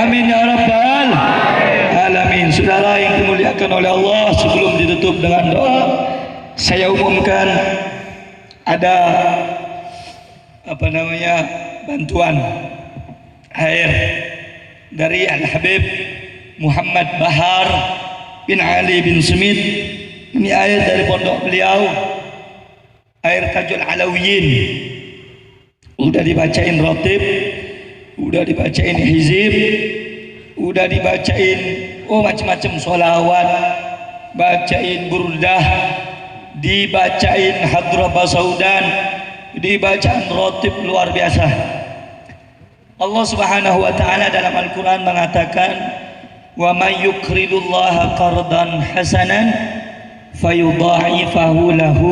amin ya rabbal alamin. Saudara yang dimuliakan oleh Allah, sebelum ditutup dengan doa, saya umumkan ada bantuan air dari Al-Habib Muhammad Bahar bin Ali bin Smith. Ini air dari pondok beliau, air Tajul Alawiyin. Udah dibacain rotib, udah dibacain hizib, udah dibacain macam-macam sholawat, bacain burdah, dibacain hadrah saudan, dibacaan rotib luar biasa. Allah Subhanahu wa taala dalam Al-Qur'an mengatakan, "Wa may yuqridullaha qardan hasanan fayudha'ifahu lahu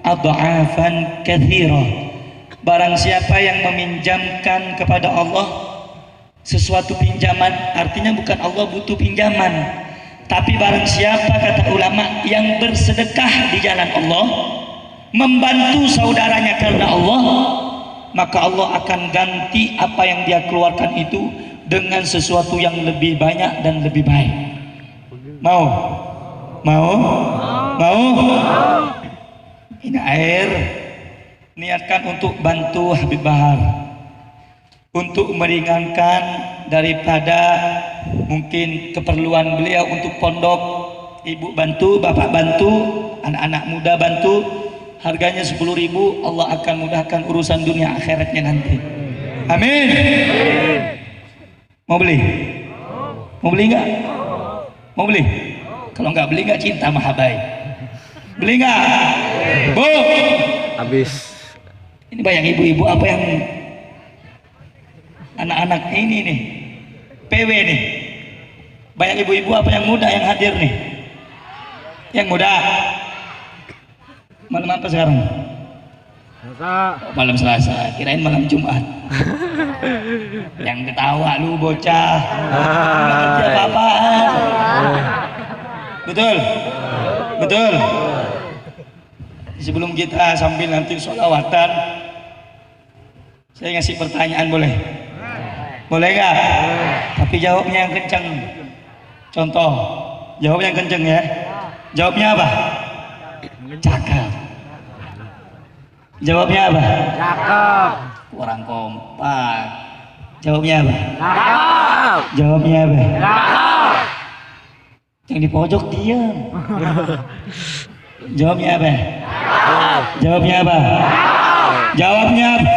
adha'afan katsira." Barang siapa yang meminjamkan kepada Allah sesuatu pinjaman, artinya bukan Allah butuh pinjaman, tapi barang siapa, kata ulama, yang bersedekah di jalan Allah, membantu saudaranya karena Allah, maka Allah akan ganti apa yang dia keluarkan itu dengan sesuatu yang lebih banyak dan lebih baik. Mau? Mau? Mau? Ini air niatkan untuk bantu Habib Bahar, untuk meringankan daripada mungkin keperluan beliau untuk pondok. Ibu bantu, bapak bantu, anak-anak muda bantu. Harganya 10.000, Allah akan mudahkan urusan dunia akhiratnya nanti. Amin. Mau beli? Mau beli nggak? Mau beli? Kalau nggak beli nggak cinta sama habaib. Beli nggak? Bu? Habis. Ini banyak ibu-ibu apa yang anak-anak ini nih, PW nih. Banyak ibu-ibu apa yang muda yang hadir nih? Yang muda. Malam apa sekarang? Selasa. Malam Selasa, kirain malam Jumat. Yang ketawa lu bocah. Nggak ngerti apa-apaan. Betul? Betul? Sebelum kita sambil nanti sholawatan, saya ngasih pertanyaan, boleh? Boleh nggak? Tapi jawabnya yang kenceng. Contoh, jawab yang kenceng ya. Jawabnya apa? Cakep. Jawabnya apa? Cakep. Kurang kompak. Jawabnya apa? Cakep. Jawabnya apa? Cakep. Yang di pojok diam. Jawabnya apa? Jawabnya apa? Jawabnya apa?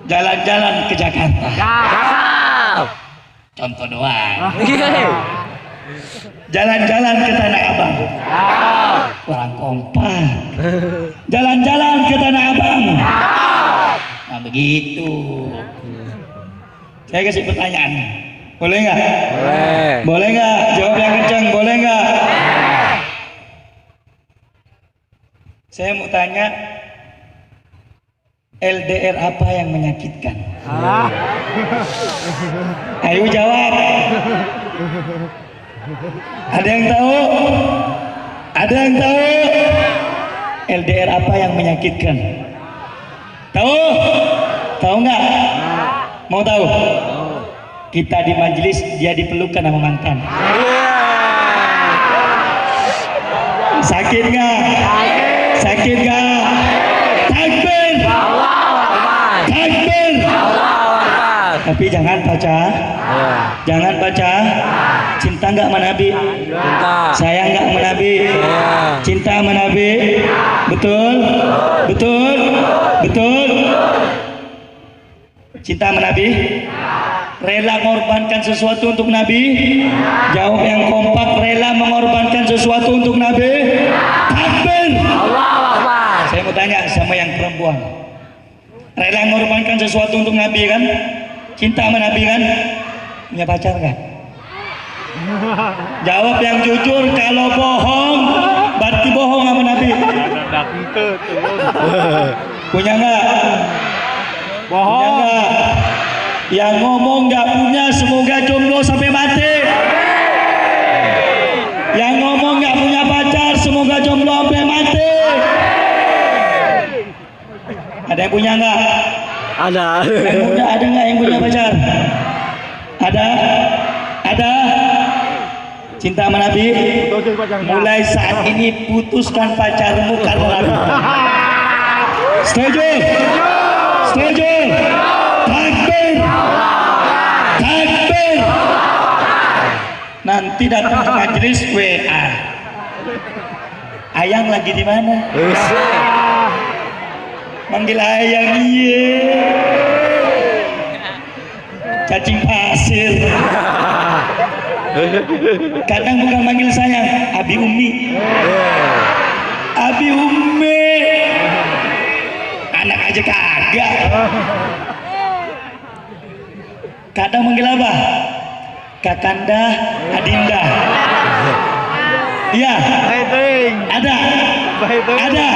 Jalan-jalan ke Jakarta. Cakep. Contoh doang. Jalan-jalan ke Tanah Abang. Kurang kompak. Jalan-jalan ke Tanah Abang. Nah begitu. Saya kasih pertanyaan. Boleh nggak? Boleh. Boleh nggak? Jawab yang kencang. Boleh nggak? Saya mau tanya, LDR apa yang menyakitkan? Ayo jawab. Ada yang tahu? Ada yang tahu? LDR apa yang menyakitkan? Tahu? Tahu nggak? Mau tahu? Kita di majelis, dia dipelukan sama mantan. Sakit nggak? Sakit nggak? Takbir! Takbir! Tapi jangan baca. Jangan baca. Cinta nggak sama Nabi? Cinta. Sayang nggak sama Nabi? Cinta sama Nabi? Betul? Betul? Betul? Cinta sama Nabi? Rela mengorbankan sesuatu untuk Nabi? Jawab yang kompak. Rela mengorbankan sesuatu untuk Nabi? Takbir! Saya mau tanya sama yang perempuan. Rela mengorbankan sesuatu untuk Nabi kan? Cinta sama Nabi kan? Punya pacar kan? Jawab yang jujur. Kalau bohong berarti bohong sama Nabi. Punya nggak? Bohong. Punya nggak? Yang ngomong nggak punya semoga jomblo sampai mati. Yang ngomong nggak punya pacar semoga jomblo sampai mati. Ada yang punya nggak? Ada. Yang punya ada nggak yang punya pacar? Ada? Ada? Cinta sama Nabi? Mulai saat ini putuskan pacarmu karena Nabi. Setuju? Setuju? Takbir! Takbir! Nanti datang ke majelis WA. Ayang lagi di mana? Manggil ayang, iya. Cacing pasir. Kadang bukan manggil sayang, Abi Umi. Abi Umi. Anak aja kagak. Kadang manggil apa? Kakanda, Adinda. Iya. Ada. Ada.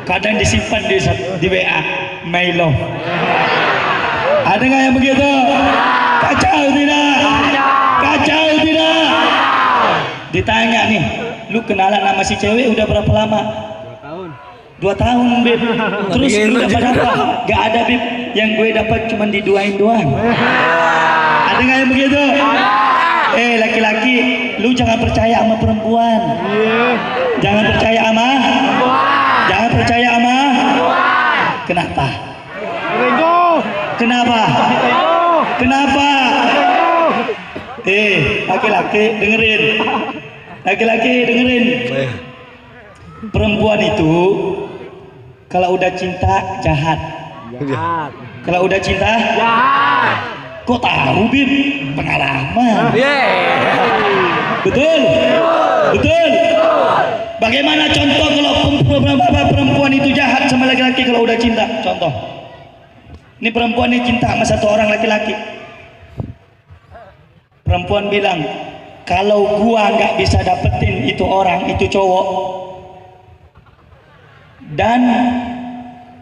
Kadang disimpan di WA, my love. Ada nggak yang begitu? Kacau tidak? Kacau tidak? Ditanya nih, lu kenalan sama si cewek udah berapa lama? 2 tahun, Beb. Terus lu dapat apa? Gak ada, Beb. Yang gue dapat cuma diduain doang. Ada nggak yang begitu? Laki-laki, lu jangan percaya sama perempuan. Jangan percaya sama. Jangan percaya sama. Kenapa? Kenapa? Kenapa? Laki-laki dengerin. Laki-laki dengerin. Perempuan itu kalau udah cinta jahat. Kalau udah cinta jahat. Kok tahu, Bib? Pengalaman. Betul? Betul? Bagaimana contoh kalau perempuan itu jahat sama laki-laki kalau udah cinta? Contoh. Ini perempuan ini cinta sama satu orang laki-laki. Perempuan bilang, kalau gua nggak bisa dapetin itu orang, itu cowok, dan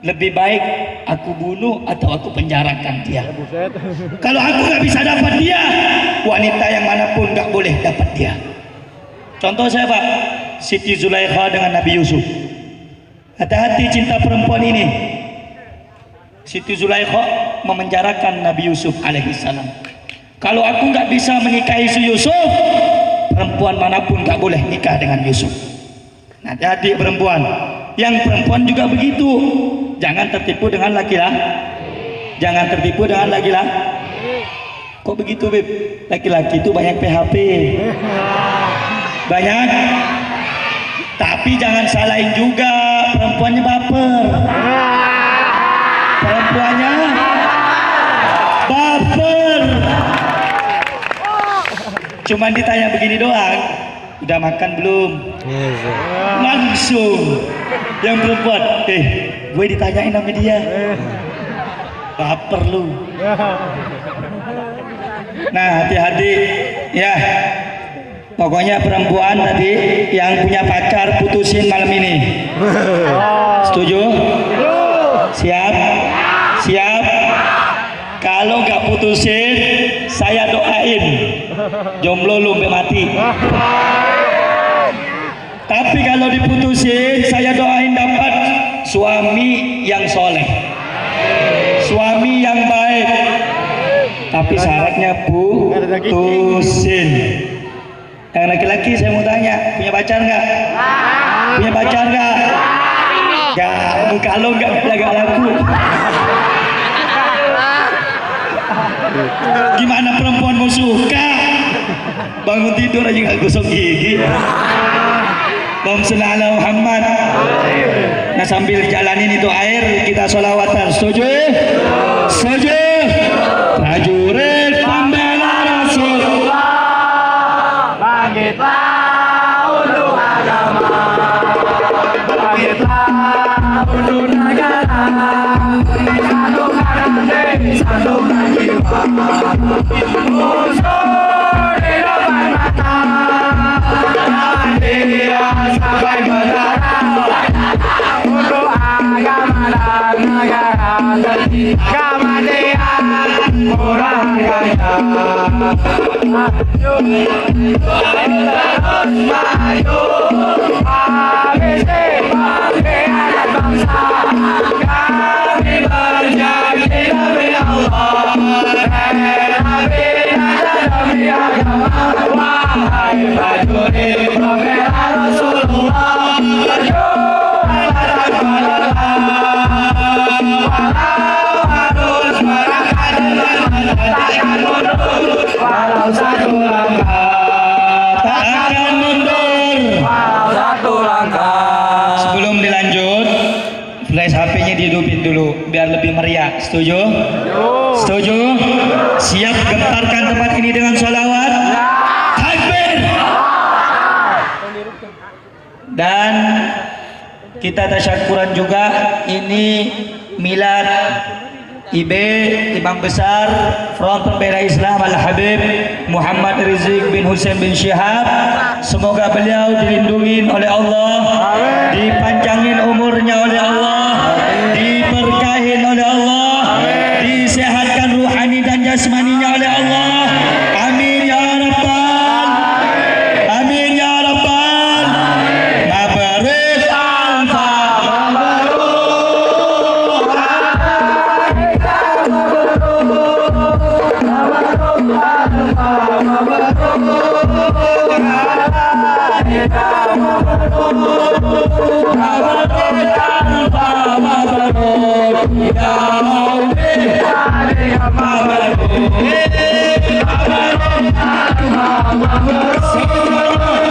lebih baik aku bunuh atau aku penjarakan dia. Kalau aku nggak bisa dapat dia, wanita yang manapun nggak boleh dapat dia. Contoh saya Pak, Siti Zulaikha dengan Nabi Yusuf. Hati-hati cinta perempuan ini. Siti Zulaikha memenjarakan Nabi Yusuf alaihissalam. Kalau aku nggak bisa menikahi si Yusuf, perempuan manapun nggak boleh nikah dengan Yusuf. Nah, hati-hati perempuan. Yang perempuan juga begitu. Jangan tertipu dengan laki-laki. Jangan tertipu dengan laki-laki. Kok begitu, Beb? Laki-laki itu banyak PHP. Banyak. Tapi jangan salahin juga, perempuannya baper. Perempuannya baper. Cuman ditanya begini doang, udah makan belum? Langsung yang perempuan, gue ditanyain sama dia, baper lu. Nah, hati-hati ya. Pokoknya perempuan tadi yang punya pacar putusin malam ini. Setuju? Siap? Siap? Kalau nggak putusin, saya doain jomblo lu sampai mati. Tapi kalau diputusin, saya doain dapat suami yang soleh, suami yang baik. Tapi syaratnya putusin. Yang laki-laki saya mau tanya, punya pacar nggak? Punya pacar nggak? Nggak, kalau nggak laku. Gimana perempuan mau suka? Bangun tidur aja nggak gosok gigi. Allahumma sholli ala Muhammad. Nah sambil jalanin itu air kita sholawatan. Setuju? Setuju? Prajurit pembela Rasulullah, bangkitlah untuk agama, bangkitlah untuk negara, satukan hati, satukan jiwa, musuh di depan mata, dia sampai berdarah untuk agama dan negara, kematian orang kaya. Maju, terus maju, habisi pengkhianat bangsa. Kami berjanji demi Allah, rela binasa demi agama. Wahai prajurit pembela Rasulullah, berjuanglah tanpa lelah. Walau harus merangkak dengan takkan mundur, walau satu langkah takkan mundur, walau satu langkah. Sebelum dilanjut, flash HP-nya dihidupin dulu biar lebih meriah. Setuju? Setuju? Siap gemparkan tempat ini dengan sholawat? Takbir! Dan kita tasyakuran juga, ini milad IB Imam Besar Front Pembela Islam Al-Habib Muhammad Rizik bin Hussein bin Syihab. Semoga beliau dilindungi oleh Allah, dipanjangin umurnya oleh Allah, diberkahin oleh Allah, disehatkan ruhani dan jasmaninya oleh Allah. Amin ya rabbal, amin ya rabbal. Mabrur alfa,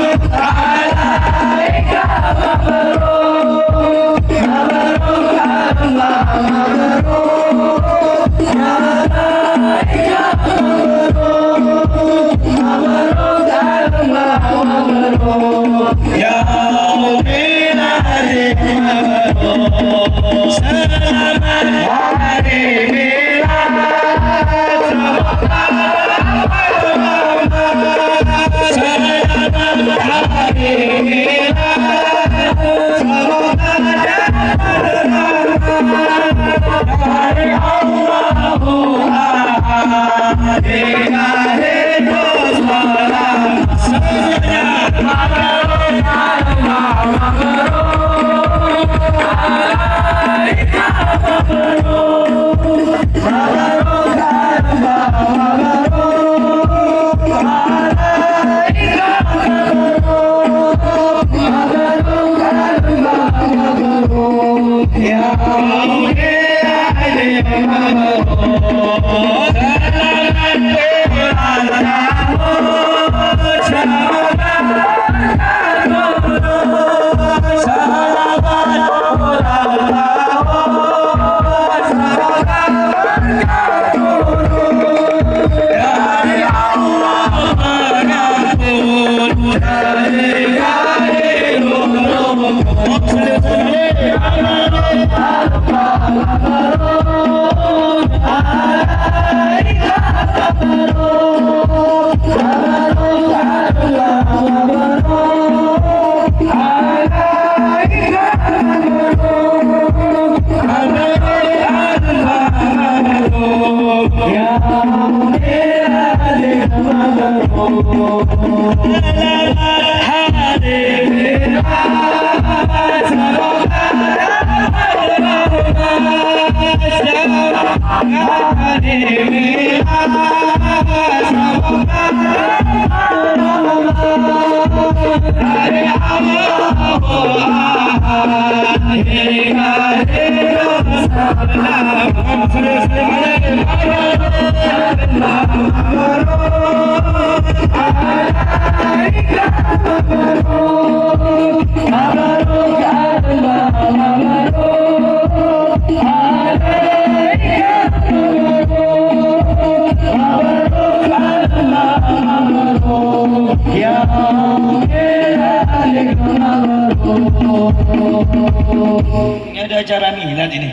Ini ada acara milad ini.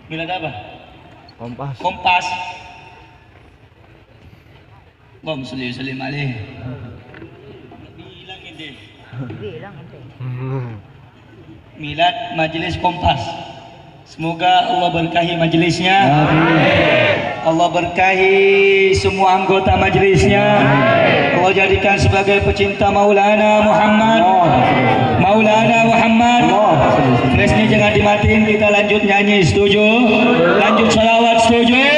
Milad apa? Kompas. Kompas. Bom salim alih. Bilang ini. Milad Majelis Kompas. Semoga Allah berkahi majelisnya. Allah berkahi semua anggota majelisnya. Allah jadikan sebagai pecinta Maulana Muhammad. Maulana Muhammad. Flashnya jangan dimatiin, kita lanjut nyanyi, setuju? Lanjut salawat, setuju?